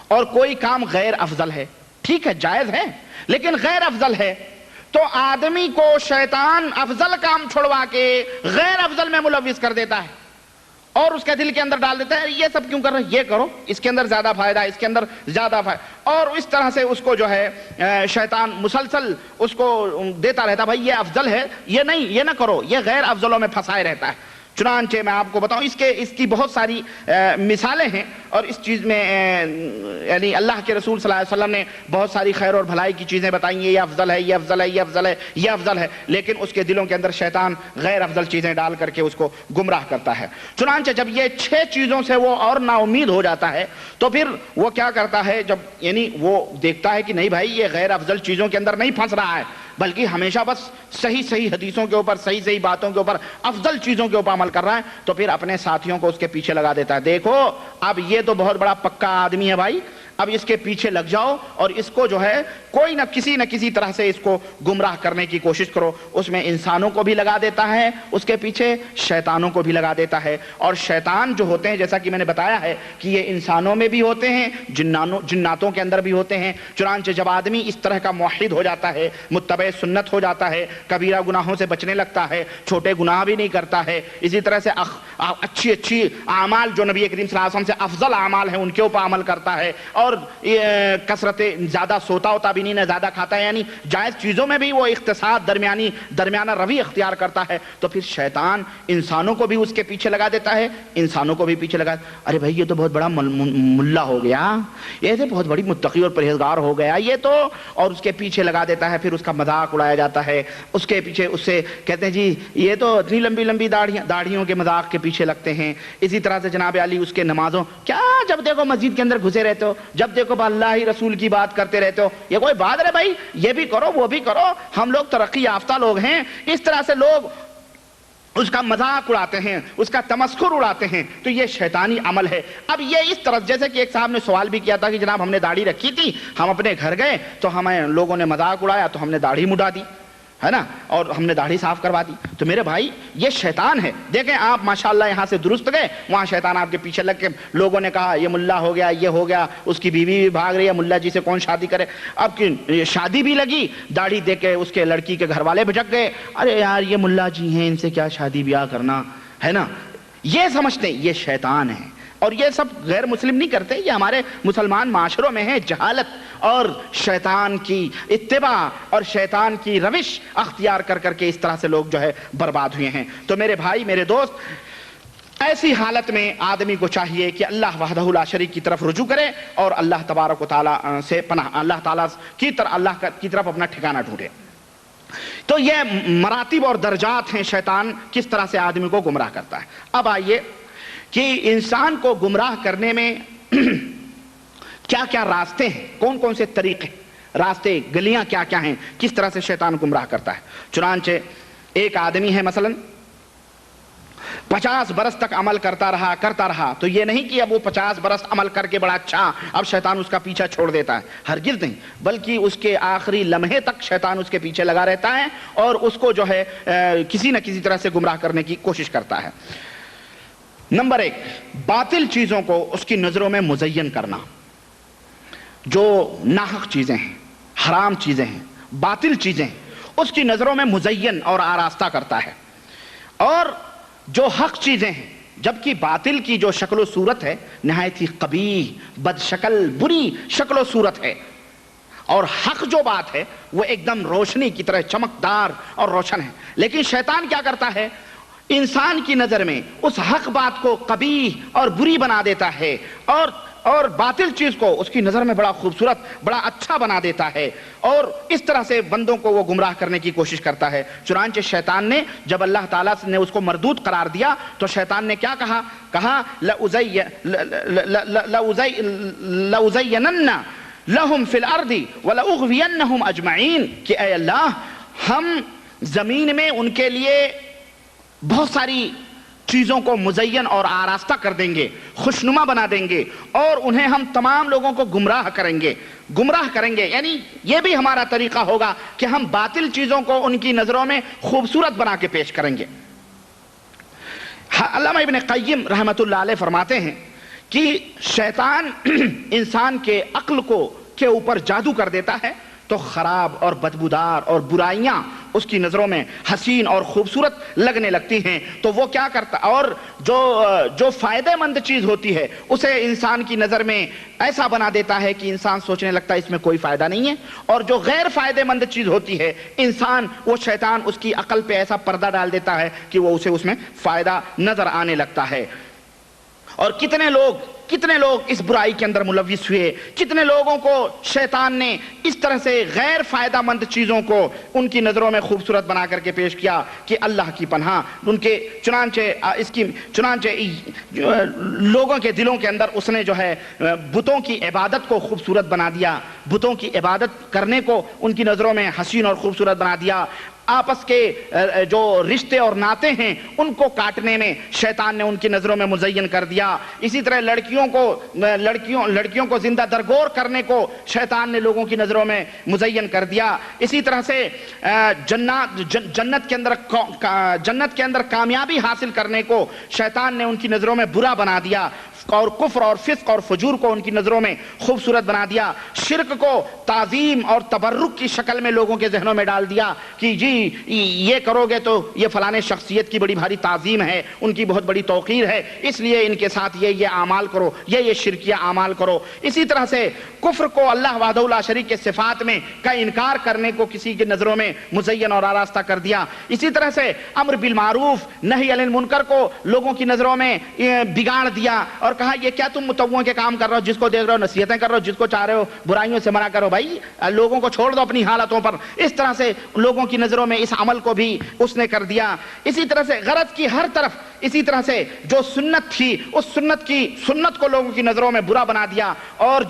اور کوئی کام غیر افضل ہے. ٹھیک ہے جائز ہے لیکن غیر افضل ہے، تو آدمی کو شیطان افضل کام چھوڑوا کے غیر افضل میں ملوث کر دیتا ہے اور اس کے دل کے اندر ڈال دیتا ہے یہ سب کیوں کر رہے، یہ کرو، اس کے اندر زیادہ فائدہ ہے، اس کے اندر زیادہ فائدہ. اور اس طرح سے اس کو جو ہے شیطان مسلسل اس کو دیتا رہتا بھائی یہ افضل ہے، یہ نہیں، یہ نہ کرو، یہ غیر افضلوں میں پھنسائے رہتا ہے. چنانچہ میں آپ کو بتاؤں اس کی بہت ساری مثالیں ہیں اور اس چیز میں یعنی اللہ کے رسول صلی اللہ علیہ وسلم نے بہت ساری خیر اور بھلائی کی چیزیں بتائی ہیں، یہ افضل ہے، یہ افضل ہے، یہ افضل ہے، یہ افضل ہے، لیکن اس کے دلوں کے اندر شیطان غیر افضل چیزیں ڈال کر کے اس کو گمراہ کرتا ہے. چنانچہ جب یہ 6 چیزوں سے وہ اور نا امید ہو جاتا ہے تو پھر وہ کیا کرتا ہے، جب یعنی وہ دیکھتا ہے کہ نہیں بھائی یہ غیر افضل چیزوں کے اندر نہیں پھنس رہا ہے بلکہ ہمیشہ بس صحیح حدیثوں کے اوپر، صحیح باتوں کے اوپر، افضل چیزوں کے اوپر عمل کر رہا ہے، تو پھر اپنے ساتھیوں کو اس کے پیچھے لگا دیتا ہے. دیکھو اب یہ تو بہت بڑا پکا آدمی ہے بھائی، اب اس کے پیچھے لگ جاؤ اور اس کو جو ہے کوئی نہ کسی طرح سے اس کو گمراہ کرنے کی کوشش کرو. اس میں انسانوں کو بھی لگا دیتا ہے، اس کے پیچھے شیطانوں کو بھی لگا دیتا ہے. اور شیطان جو ہوتے ہیں جیسا کہ میں نے بتایا ہے کہ یہ انسانوں میں بھی ہوتے ہیں، جناتوں کے اندر بھی ہوتے ہیں. چنانچہ جب آدمی اس طرح کا موحد ہو جاتا ہے، متبع سنت ہو جاتا ہے، کبیرہ گناہوں سے بچنے لگتا ہے، چھوٹے گناہ بھی نہیں کرتا ہے، اسی طرح سے اچھی اعمال جو نبی کریم صلی اللہ علیہ وسلم سے افضل اعمال ہیں ان کے اوپر عمل کرتا ہے، اور کثرت زیادہ سوتا ہوتا بھی نہیں، نہ زیادہ کھاتا ہے، یعنی جائز چیزوں میں بھی وہ اقتصاد درمیانہ روی اختیار کرتا ہے، تو پھر شیطان انسانوں کو بھی اس کے پیچھے لگا دیتا ہے، انسانوں کو بھی پیچھے لگا، ارے بھائی یہ تو بہت بڑا ملا ہو گیا، یہ تو بہت بڑی متقی اور پرہیزگار ہو گیا یہ تو، اور اس کے پیچھے لگا دیتا ہے. پھر اس کا مذاق اڑایا جاتا ہے، اس کے پیچھے اس سے کہتے ہیں جی یہ تو اتنی لمبی داڑھیوں کے مذاق کے پیچھے لگتے ہیں. اسی طرح سے جناب علی اس کے نمازوں، کیا جب دیکھو مسجد کے اندر گھسے رہتے ہو، جب دیکھو اللہ ہی رسول کی بات کرتے رہتے ہو، یہ کوئی بات ہے بھائی، یہ بھی کرو وہ بھی کرو، ہم لوگ ترقی یافتہ لوگ ہیں. اس طرح سے لوگ اس کا مذاق اڑاتے ہیں، اس کا تمسخر اڑاتے ہیں، تو یہ شیطانی عمل ہے. اب یہ اس طرح جیسے کہ ایک صاحب نے سوال بھی کیا تھا کہ جناب ہم نے داڑھی رکھی تھی، ہم اپنے گھر گئے تو ہمیں لوگوں نے مذاق اڑایا تو ہم نے داڑھی مڈا دی ہے نا، اور ہم نے داڑھی صاف کروا دی. تو میرے بھائی یہ شیطان ہے. دیکھیں آپ ماشاءاللہ یہاں سے درست گئے، وہاں شیطان آپ کے پیچھے لگ کے لوگوں نے کہا یہ ملا ہو گیا، یہ ہو گیا، اس کی بیوی بھی بھاگ رہی ہے، ملا جی سے کون شادی کرے. اب کی شادی بھی لگی، داڑھی دیکھ کے اس کے لڑکی کے گھر والے بھٹک گئے، ارے یار یہ ملا جی ہیں، ان سے کیا شادی بیاہ کرنا ہے نا. یہ سمجھتے ہیں یہ شیطان ہے. اور یہ سب غیر مسلم نہیں کرتے، یہ ہمارے مسلمان معاشروں میں ہے. جہالت اور شیطان کی اتباع اور شیطان کی روش اختیار کر کر کے اس طرح سے لوگ جو ہے برباد ہوئے ہیں. تو میرے بھائی میرے دوست، ایسی حالت میں آدمی کو چاہیے کہ اللہ وحدہ لا شریک کی طرف رجوع کرے اور اللہ تبارک و تعالیٰ سے پناہ، اللہ تعالیٰ کی طرف اپنا ٹھکانہ ڈھونڈے. تو یہ مراتب اور درجات ہیں شیطان کس طرح سے آدمی کو گمراہ کرتا ہے. اب آئیے کہ انسان کو گمراہ کرنے میں کیا کیا راستے ہیں، کون کون سے طریقے، راستے، گلیاں کیا کیا ہیں، کس طرح سے شیطان گمراہ کرتا ہے. چنانچہ ایک آدمی ہے مثلا 50 برس تک عمل کرتا رہا، تو یہ نہیں کہ اب وہ 50 برس عمل کر کے بڑا اچھا اب شیطان اس کا پیچھا چھوڑ دیتا ہے، ہرگز نہیں، بلکہ اس کے آخری لمحے تک شیطان اس کے پیچھے لگا رہتا ہے اور اس کو جو ہے کسی نہ کسی طرح سے گمراہ کرنے کی کوشش کرتا ہے. نمبر 1، باطل چیزوں کو اس کی نظروں میں مزین کرنا. جو ناحق چیزیں ہیں، حرام چیزیں ہیں، باطل چیزیں ہیں، اس کی نظروں میں مزین اور آراستہ کرتا ہے. اور جو حق چیزیں ہیں، جبکہ باطل کی جو شکل و صورت ہے نہایت ہی قبیح، بد شکل، بری شکل و صورت ہے، اور حق جو بات ہے وہ ایک دم روشنی کی طرح چمکدار اور روشن ہے. لیکن شیطان کیا کرتا ہے، انسان کی نظر میں اس حق بات کو قبیح اور بری بنا دیتا ہے اور باطل چیز کو اس کی نظر میں بڑا خوبصورت بڑا اچھا بنا دیتا ہے اور اس طرح سے بندوں کو وہ گمراہ کرنے کی کوشش کرتا ہے۔ چنانچہ شیطان نے جب اللہ تعالیٰ نے اس کو مردود قرار دیا تو شیطان نے کیا کہا؟ لَأُزَيَّنَنَّ لَهُمْ فِي الْأَرْضِ وَلَأُغْوِيَنَّهُمْ أَجْمَعِينَ کہ اے اللہ ہم زمین میں ان کے لیے بہت ساری چیزوں کو مزین اور آراستہ کر دیں گے، خوشنما بنا دیں گے اور انہیں ہم تمام لوگوں کو گمراہ کریں گے یعنی یہ بھی ہمارا طریقہ ہوگا کہ ہم باطل چیزوں کو ان کی نظروں میں خوبصورت بنا کے پیش کریں گے۔ علامہ ابن قیم رحمۃ اللہ علیہ فرماتے ہیں کہ شیطان انسان کے عقل کے اوپر جادو کر دیتا ہے تو خراب اور بدبودار اور برائیاں اس کی نظروں میں حسین اور خوبصورت لگنے لگتی ہیں، تو وہ کیا کرتا اور جو فائدہ مند چیز ہوتی ہے اسے انسان کی نظر میں ایسا بنا دیتا ہے کہ انسان سوچنے لگتا ہے اس میں کوئی فائدہ نہیں ہے، اور جو غیر فائدہ مند چیز ہوتی ہے وہ شیطان اس کی عقل پہ ایسا پردہ ڈال دیتا ہے کہ وہ اسے اس میں فائدہ نظر آنے لگتا ہے۔ اور کتنے لوگ اس برائی کے اندر ملوث ہوئے، کتنے لوگوں کو شیطان نے اس طرح سے غیر فائدہ مند چیزوں کو ان کی نظروں میں خوبصورت بنا کر کے پیش کیا کہ اللہ کی پناہ ان کے چنانچہ لوگوں کے دلوں کے اندر اس نے جو ہے بتوں کی عبادت کو خوبصورت بنا دیا، بتوں کی عبادت کرنے کو ان کی نظروں میں حسین اور خوبصورت بنا دیا، آپس کے جو رشتے اور ناتے ہیں ان کو کاٹنے میں شیطان نے ان کی نظروں میں مزین کر دیا، اسی طرح لڑکیوں کو زندہ درگور کرنے کو شیطان نے لوگوں کی نظروں میں مزین کر دیا، اسی طرح سے جنت کے اندر کامیابی حاصل کرنے کو شیطان نے ان کی نظروں میں برا بنا دیا، اور کفر اور فسق اور فجور کو ان کی نظروں میں خوبصورت بنا دیا، شرک کو تعظیم اور تبرک کی شکل میں لوگوں کے ذہنوں میں ڈال دیا کہ جی یہ کرو گے تو یہ فلانے شخصیت کی بڑی بھاری تعظیم ہے، ان کی بہت بڑی توقیر ہے، اس لیے ان کے ساتھ یہ اعمال کرو، یہ شرکیہ اعمال کرو۔ اسی طرح سے کفر کو اللہ وحدہ لا شریک کے صفات میں کا انکار کرنے کو کسی کی نظروں میں مزین اور آراستہ کر دیا، اسی طرح سے امر بالمعروف نہی عن المنکر کو لوگوں کی نظروں میں بگاڑ دیا اور کہا یہ کیا تم متووں کے کام کر رہے ہو، جس کو دیکھ رہے ہو نصیحتیں کر رہے ہو، جس کو چاہ رہے ہو برائیوں سے منع کرو، بھائی لوگوں کو چھوڑ دو اپنی حالتوں پر۔ اس طرح سے لوگوں کی نظروں میں اس عمل کو بھی اس نے کر دیا۔ اسی طرح سے غرض کی ہر طرف اسی طرح سے جو سنت تھی اس سنت کو لوگوں کی نظروں میں برا بنا دیا، اور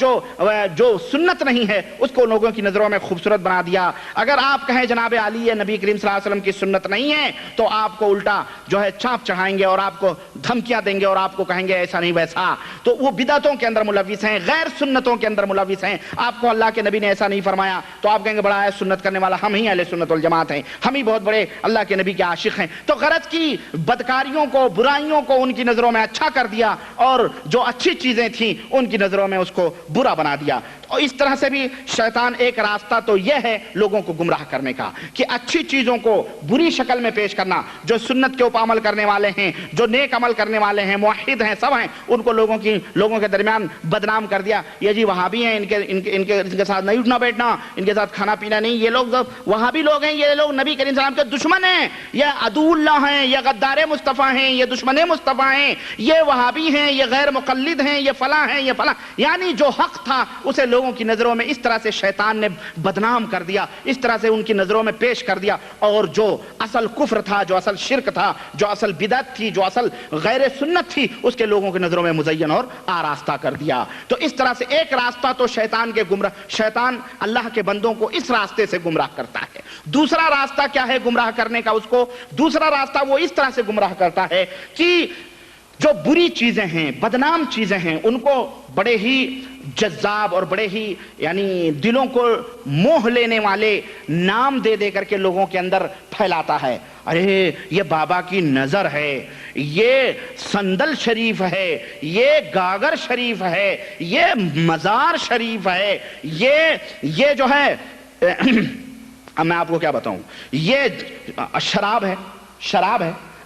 جو سنت نہیں ہے اس کو لوگوں کی نظروں میں خوبصورت بنا دیا۔ اگر آپ کہیں جناب علی نبی کریم صلی اللہ علیہ وسلم کی سنت نہیں ہے تو آپ کو الٹا جو ہے چانپ چڑھائیں گے اور آپ کو دھمکیاں دیں گے اور آپ کو کہیں گے ایسا نہیں ویسا، تو وہ بدعتوں کے اندر ملوث ہیں، غیر سنتوں کے اندر ملوث ہیں۔ آپ کو اللہ کے نبی نے ایسا نہیں فرمایا تو آپ کہیں گے بڑا ہے سنت کرنے والا، ہم ہی اہل سنت والجماعت ہیں، ہم ہی بہت بڑے اللہ کے نبی کے عاشق ہیں۔ تو غرض کی بدکاریوں کو برائیوں کو ان کی نظروں میں اچھا کر دیا اور جو اچھی چیزیں تھیں ان کی نظروں میں اس کو برا بنا دیا۔ اور اس طرح سے بھی شیطان ایک راستہ تو یہ ہے لوگوں کو گمراہ کرنے کا کہ اچھی چیزوں کو بری شکل میں پیش کرنا، جو سنت کے اوپر عمل کرنے والے ہیں، جو نیک عمل کرنے والے ہیں، موحد ہیں، سب ہیں، ان کو لوگوں کے درمیان بدنام کر دیا۔ یہ جی وہابی ہیں، ان کے ساتھ نہیں اٹھنا بیٹھنا، ان کے ساتھ کھانا پینا نہیں، یہ لوگ وہابی لوگ ہیں، یہ لوگ نبی کریم صلی اللہ علیہ وسلم کے دشمن ہیں، یہ عدو اللہ ہیں، یہ غدار مصطفیٰ ہیں، یہ دشمن مصطفیٰ ہیں، یہ وہابی ہیں، یہ غیر مقلد ہیں، یہ فلاں ہیں، یہ فلاں، یعنی جو حق تھا اسے لوگوں کی نظروں میں اس طرح سے شیطان نے بدنام کر دیا، اس طرح سے ان کی نظروں میں پیش کر دیا، اور جو اصل کفر تھا، جو اصل شرک تھا، جو اصل بدعت تھی، جو اصل غیر سنت تھی، اس کے لوگوں کی نظروں میں مزین اور آراستہ کر دیا۔ تو اس طرح سے ایک راستہ تو شیطان اللہ کے بندوں کو اس راستے سے گمراہ کرتا ہے۔ دوسرا راستہ کیا ہے گمراہ کرنے کا؟ اس کو دوسرا راستہ وہ اس طرح سے گمراہ کرتا ہے کہ جو بری چیزیں ہیں، بدنام چیزیں ہیں، ان کو بڑے ہی جذاب اور بڑے ہی یعنی دلوں کو موہ لینے والے نام دے کر کے لوگوں کے اندر پھیلاتا ہے۔ ارے یہ بابا کی نظر ہے، یہ سندل شریف ہے، یہ گاگر شریف ہے، یہ مزار شریف ہے، یہ جو ہے اب میں آپ کو کیا بتاؤں، یہ شراب ہے۔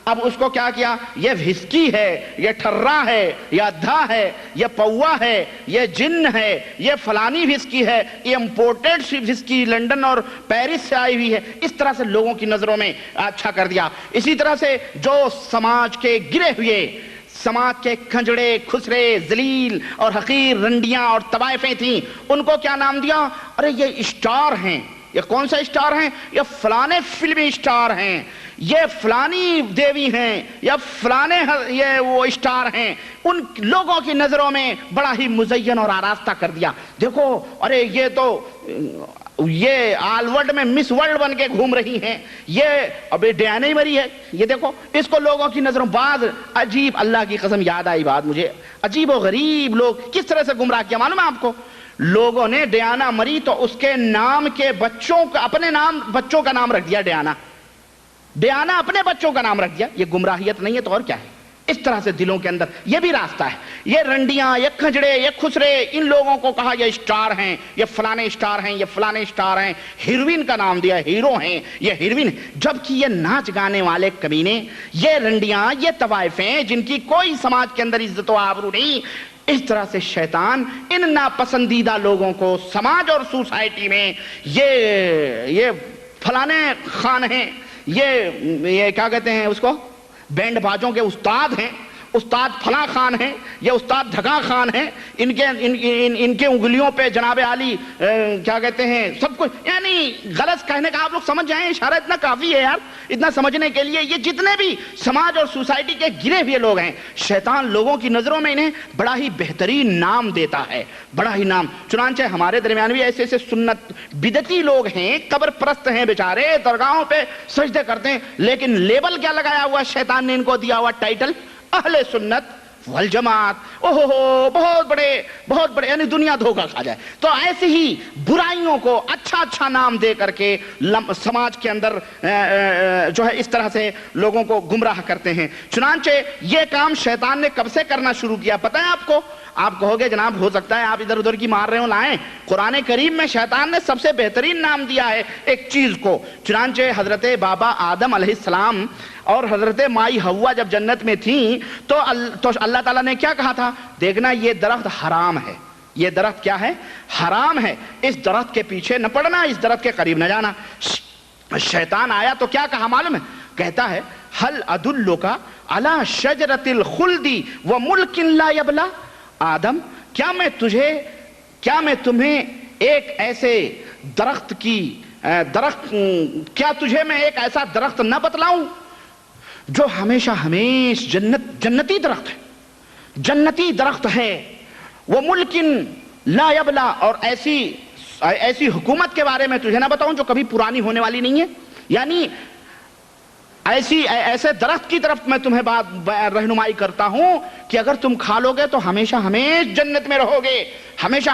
اب اس کو کیا کیا، یہ وhisky ہے، یہ ٹھرا ہے، یہ ادھا ہے، یہ پوا ہے، یہ جن ہے، یہ فلانی وhisky ہے، یہ امپورٹڈ وhisky لندن اور پیرس سے آئی ہوئی ہے۔ اس طرح سے لوگوں کی نظروں میں اچھا کر دیا۔ اسی طرح سے جو سماج کے گرے ہوئے سماج کے کھنجڑے کھسرے ذلیل اور حقیر رنڈیاں اور طوائفیں تھیں، ان کو کیا نام دیا؟ ارے یہ اسٹار ہیں۔ یہ کون سا اسٹار ہیں؟ یہ فلانے فلمی اسٹار ہیں، یہ فلانی دیوی ہیں، یا فلانے یہ وہ اسٹار ہیں۔ ان لوگوں کی نظروں میں بڑا ہی مزین اور آراستہ کر دیا۔ دیکھو ارے یہ تو یہ آل ورلڈ میں مس ورلڈ بن کے گھوم رہی ہیں، یہ ابھی ڈیانا ہی مری ہے، یہ دیکھو اس کو لوگوں کی نظروں بعد عجیب، اللہ کی قسم یاد آئی بات مجھے، عجیب و غریب لوگ کس طرح سے گمراہ کیا معلوم ہے آپ کو؟ لوگوں نے ڈیانا مری تو اس کے نام کے بچوں کا، اپنے نام بچوں کا نام رکھ دیا ڈیانا، ڈیانا اپنے بچوں کا نام رکھ دیا۔ یہ گمراہیت نہیں ہے تو اور کیا ہے؟ اس طرح سے دلوں کے اندر یہ بھی راستہ ہے۔ یہ رنڈیاں، یہ کھجڑے، یہ خسرے، ان لوگوں کو کہا یہ اسٹار ہیں، یہ فلانے اسٹار ہیں، یہ فلانے اسٹار ہیں، ہیروین کا نام دیا، ہیرو ہیں یہ ہیروین، جبکہ یہ ناچ گانے والے کمینے، یہ رنڈیاں، یہ طوائفیں جن کی کوئی سماج کے اندر عزت و آبرو نہیں۔ اس طرح سے شیطان ان ناپسندیدہ لوگوں کو سماج اور سوسائٹی میں یہ فلانے خان ہیں، یہ کیا کہتے ہیں اس کو، بینڈ باجوں کے استاد ہیں، استاد فلاں خان ہیں، یہ استاد دھگا خان ہیں، ان کے انگلیوں پہ جناب عالی کیا کہتے ہیں سب کچھ، یعنی غلط کہنے کا آپ لوگ سمجھ جائیں، اشارہ اتنا کافی ہے یار اتنا سمجھنے کے لیے۔ یہ جتنے بھی سماج اور سوسائٹی کے گرے ہوئے لوگ ہیں، شیطان لوگوں کی نظروں میں انہیں بڑا ہی بہترین نام دیتا ہے، بڑا ہی نام۔ چنانچہ ہمارے درمیان بھی ایسے ایسے سنت بدعتی لوگ ہیں، قبر پرست ہیں بیچارے، درگاہوں پہ سجدے کرتے ہیں، لیکن لیبل کیا لگایا ہوا شیطان نے ان کو دیا ہوا ٹائٹل، اہل سنت والجماعت۔ اوہو بہت بڑے یعنی دنیا دھوکہ کھا جائے۔ تو ایسی ہی برائیوں کو اچھا نام دے کر کے سماج کے اندر جو ہے اس طرح سے لوگوں کو گمراہ کرتے ہیں۔ چنانچہ یہ کام شیطان نے کب سے کرنا شروع کیا پتہ ہے آپ کو؟ آپ کہو گے جناب ہو سکتا ہے آپ ادھر ادھر کی مار رہے ہو، لائیں قرآن کریم میں شیطان نے سب سے بہترین نام دیا ہے ایک چیز کو۔ چنانچہ حضرت بابا آدم علیہ السلام اور حضرت مائی حوا جب جنت میں تھیں تو اللہ تعالیٰ نے کیا کہا تھا؟ دیکھنا یہ درخت حرام ہے، یہ درخت کیا ہے؟ حرام ہے، اس درخت کے پیچھے نہ پڑنا، اس درخت کے قریب نہ جانا۔ شیطان آیا تو کیا کہا معلوم ہے؟ کہتا ہے ہل ادلک علی شجرۃ الخلد وملک لا یبلی۔ آدم کیا میں تمہیں ایک ایسے درخت کیا تجھے میں ایک ایسا درخت نہ بتلاؤں جو ہمیشہ جنتی درخت ہے، جنتی درخت ہے، وہ ملک لا یبلی، اور ایسی حکومت کے بارے میں تجھے نہ بتاؤں جو کبھی پرانی ہونے والی نہیں ہے۔ یعنی ایسے درخت کی طرف میں تمہیں بات رہنمائی کرتا ہوں کہ اگر تم کھا لو گے تو ہمیشہ جنت میں رہو گے، ہمیشہ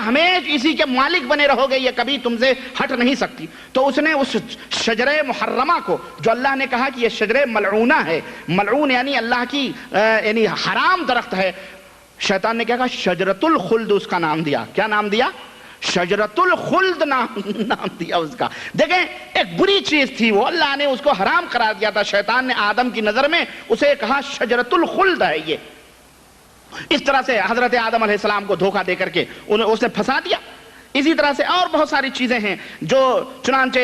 اسی کے مالک بنے رہو گے، یہ کبھی تم سے ہٹ نہیں سکتی۔ تو اس نے اس شجرہ محرمہ کو، جو اللہ نے کہا کہ یہ شجرہ ملعونہ ہے، ملعون یعنی اللہ کی یعنی حرام درخت ہے، شیطان نے کیا کہا؟ شجرۃ الخلد اس کا نام دیا۔ کیا نام دیا؟ شجرۃ الخلد نام دیا اس کا۔ دیکھیں ایک بری چیز تھی وہ، اللہ نے اس کو حرام قرار دیا تھا، شیطان نے آدم کی نظر میں اسے کہا شجرۃ الخلد ہے یہ۔ اس طرح سے حضرت آدم علیہ السلام کو دھوکہ دے کر کے اس نے پھنسا دیا۔ اسی طرح سے اور بہت ساری چیزیں ہیں جو چنانچہ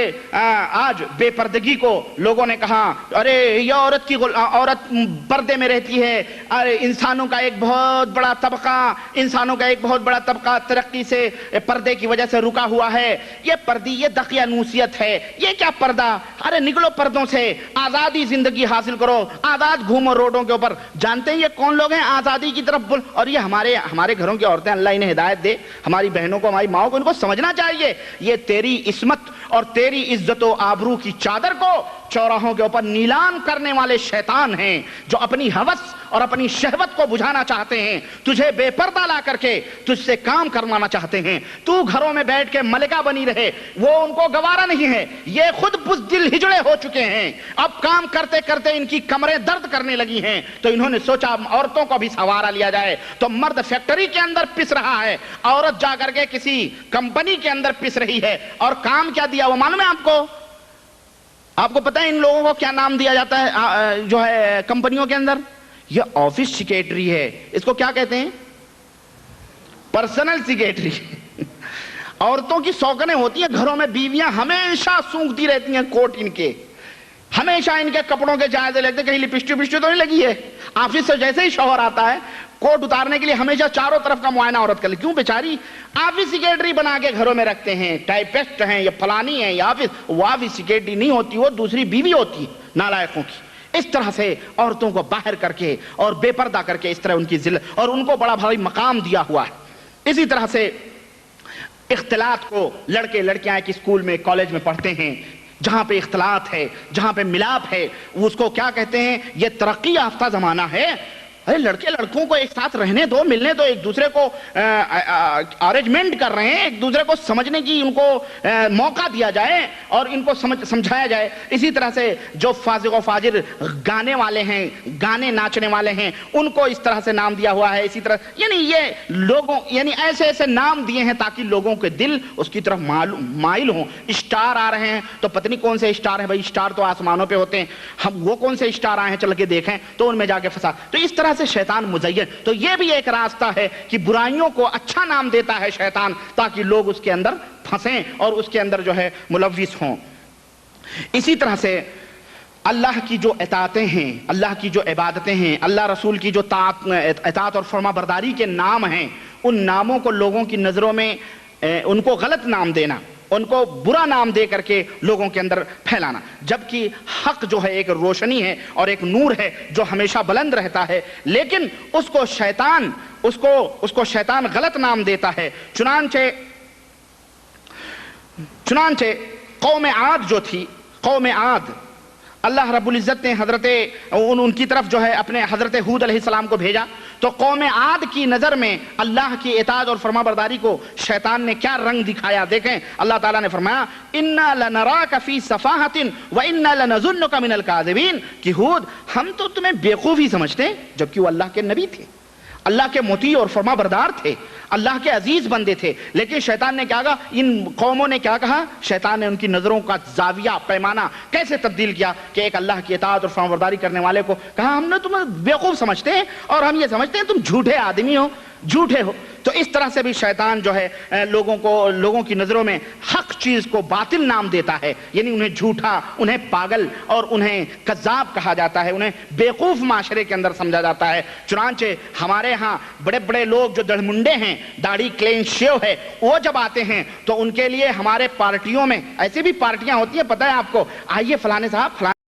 آج بے پردگی کو لوگوں نے کہا ارے یہ عورت پردے میں رہتی ہے، ارے انسانوں کا ایک بہت بڑا طبقہ ترقی سے پردے کی وجہ سے رکا ہوا ہے، یہ دقیانوسیت ہے، یہ کیا پردہ، ارے نکلو پردوں سے، آزادی زندگی حاصل کرو، آزاد گھومو روڈوں کے اوپر۔ جانتے ہیں یہ کون لوگ ہیں آزادی کی طرف اور یہ ہمارے گھروں کی عورتیں، اللہ انہیں ہدایت دے، ہماری بہنوں کو ہماری ماؤں کو ان کو سمجھنا چاہیے، یہ تیری عصمت اور تیری عزت و آبرو کی چادر کو چوراہوں کے اوپر نیلام کرنے والے شیطان ہیں، جو اپنی ہوس اور اپنی شہوت کو بجھانا چاہتے ہیں، تجھے بے پردہ لا کر کے تجھ سے کام کروانا چاہتے ہیں، تو گھروں میں بیٹھ کے ملکہ بنی رہے، وہ ان کو گوارا نہیں ہے، یہ خود بزدل ہجڑے ہو چکے ہیں، اب کام کرتے کرتے ان کی کمریں درد کرنے لگی ہیں، تو انہوں نے سوچا عورتوں کو بھی سنوارا لیا جائے، تو مرد فیکٹری کے اندر پس رہا ہے، عورت جا کر کے کسی کمپنی کے اندر پس رہی ہے، اور کام کیا دیا وہ معلوم ہے آپ کو پتہ ہے ان لوگوں کو کیا نام دیا جاتا ہے جو ہے کمپنیوں کے اندر؟ یہ آفس سیکریٹری ہے، اس کو کیا کہتے ہیں؟ Personal secretary. عورتوں کی سوکنیں ہوتی ہیں گھروں میں، بیویاں ہمیشہ سونگتی رہتی ہیں کوٹ ان کے، ہمیشہ ان کے کپڑوں کے جائزے لیتے، کہیں لپسٹک پسٹک تو نہیں لگی ہے. آفس سے جیسے ہی شوہر آتا ہے کوٹ اتارنے کے لیے ہمیشہ چاروں طرف کا معائنہ عورت کر لے. کیوں؟ بیچاری آفس سیکرٹری بنا کے گھروں میں رکھتے ہیں، ٹائپسٹ ہیں یا فلانی ہیں یا آفس. وہ آفس سیکرٹری نہیں ہوتی، وہ دوسری بیوی ہوتی ہے نالائقوں کی. اس طرح سے عورتوں کو باہر کر کے اور بے پردہ کر کے اس طرح ان کی ذلت، اور ان کو بڑا بھاری مقام دیا ہوا ہے. اسی طرح سے اختلاط کو لڑکے لڑکیاں ایک اسکول میں کالج میں پڑھتے ہیں، جہاں پہ اختلاط ہے، جہاں پہ ملاپ ہے، اس کو کیا کہتے ہیں؟ یہ ترقی یافتہ زمانہ ہے. ارے لڑکے لڑکوں کو ایک ساتھ رہنے دو، ملنے دو، ایک دوسرے کو ارینجمنٹ کر رہے ہیں، ایک دوسرے کو سمجھنے کی ان کو موقع دیا جائے اور ان کو سمجھایا جائے. اسی طرح سے جو فاسق و فاجر گانے والے ہیں، گانے ناچنے والے ہیں، ان کو اس طرح سے نام دیا ہوا ہے. اسی طرح یعنی یہ لوگوں ایسے ایسے نام دیے ہیں تاکہ لوگوں کے دل اس کی طرف مائل ہوں. اسٹار آ رہے ہیں تو پتہ نہیں کون سے اسٹار ہیں بھائی، اسٹار تو آسمانوں پہ ہوتے ہیں، ہم وہ کون سے اسٹار آئے ہیں چل کے دیکھیں تو ان میں جا کے فساد. تو اس طرح سے شیطان مزین. تو یہ بھی ایک راستہ ہے کہ برائیوں کو اچھا نام دیتا ہے شیطان تاکہ لوگ اس کے اندر پھنسیں اور اس کے اندر جو ہے ملوث ہوں. اسی طرح سے اللہ کی جو اطاعتیں ہیں، اللہ کی جو عبادتیں ہیں، اللہ رسول کی جو اطاعت اور فرما برداری کے نام ہیں، ان ناموں کو لوگوں کی نظروں میں ان کو غلط نام دینا، ان کو برا نام دے کر کے لوگوں کے اندر پھیلانا. جبکہ حق جو ہے ایک روشنی ہے اور ایک نور ہے جو ہمیشہ بلند رہتا ہے، لیکن اس کو شیطان غلط نام دیتا ہے. چنانچہ قوم عاد جو تھی، قوم عاد، اللہ رب العزت نے ان کی طرف جو ہے اپنے حضرت ہود علیہ السلام کو بھیجا. تو قوم عاد کی نظر میں اللہ کی اطاعت اور فرما برداری کو شیطان نے کیا رنگ دکھایا دیکھیں. اللہ تعالیٰ نے فرمایا اِنَّا لَنَرَاكَ فِي صَفَاحَةٍ وَإِنَّا لَنَظُنُّكَ مِنَ الْكَاذِبِينَ کہ ہود ہم تو تمہیں بیوقوف ہی سمجھتے ہیں، جبکہ وہ اللہ کے نبی تھے، اللہ کے مطیع اور فرما بردار تھے، اللہ کے عزیز بندے تھے. لیکن شیطان نے کیا کہا؟ ان قوموں نے کیا کہا؟ شیطان نے ان کی نظروں کا زاویہ پیمانہ کیسے تبدیل کیا کہ ایک اللہ کی اطاعت اور فرما برداری کرنے والے کو کہا ہم نے تمہیں بیوقوف سمجھتے ہیں اور ہم یہ سمجھتے ہیں تم جھوٹے آدمی ہو، جھوٹے ہو. تو اس طرح سے بھی شیطان جو ہے لوگوں کی نظروں میں حق چیز کو باطل نام دیتا ہے، یعنی انہیں جھوٹا، انہیں پاگل اور انہیں کذاب کہا جاتا ہے، انہیں بیوقوف معاشرے کے اندر سمجھا جاتا ہے. چنانچہ ہمارے ہاں بڑے بڑے لوگ جو دڑمنڈے ہیں، داڑھی کلین شیو ہے، وہ جب آتے ہیں تو ان کے لیے ہمارے پارٹیوں میں ایسی بھی پارٹیاں ہوتی ہیں، پتہ ہے آپ کو، آئیے فلانے صاحب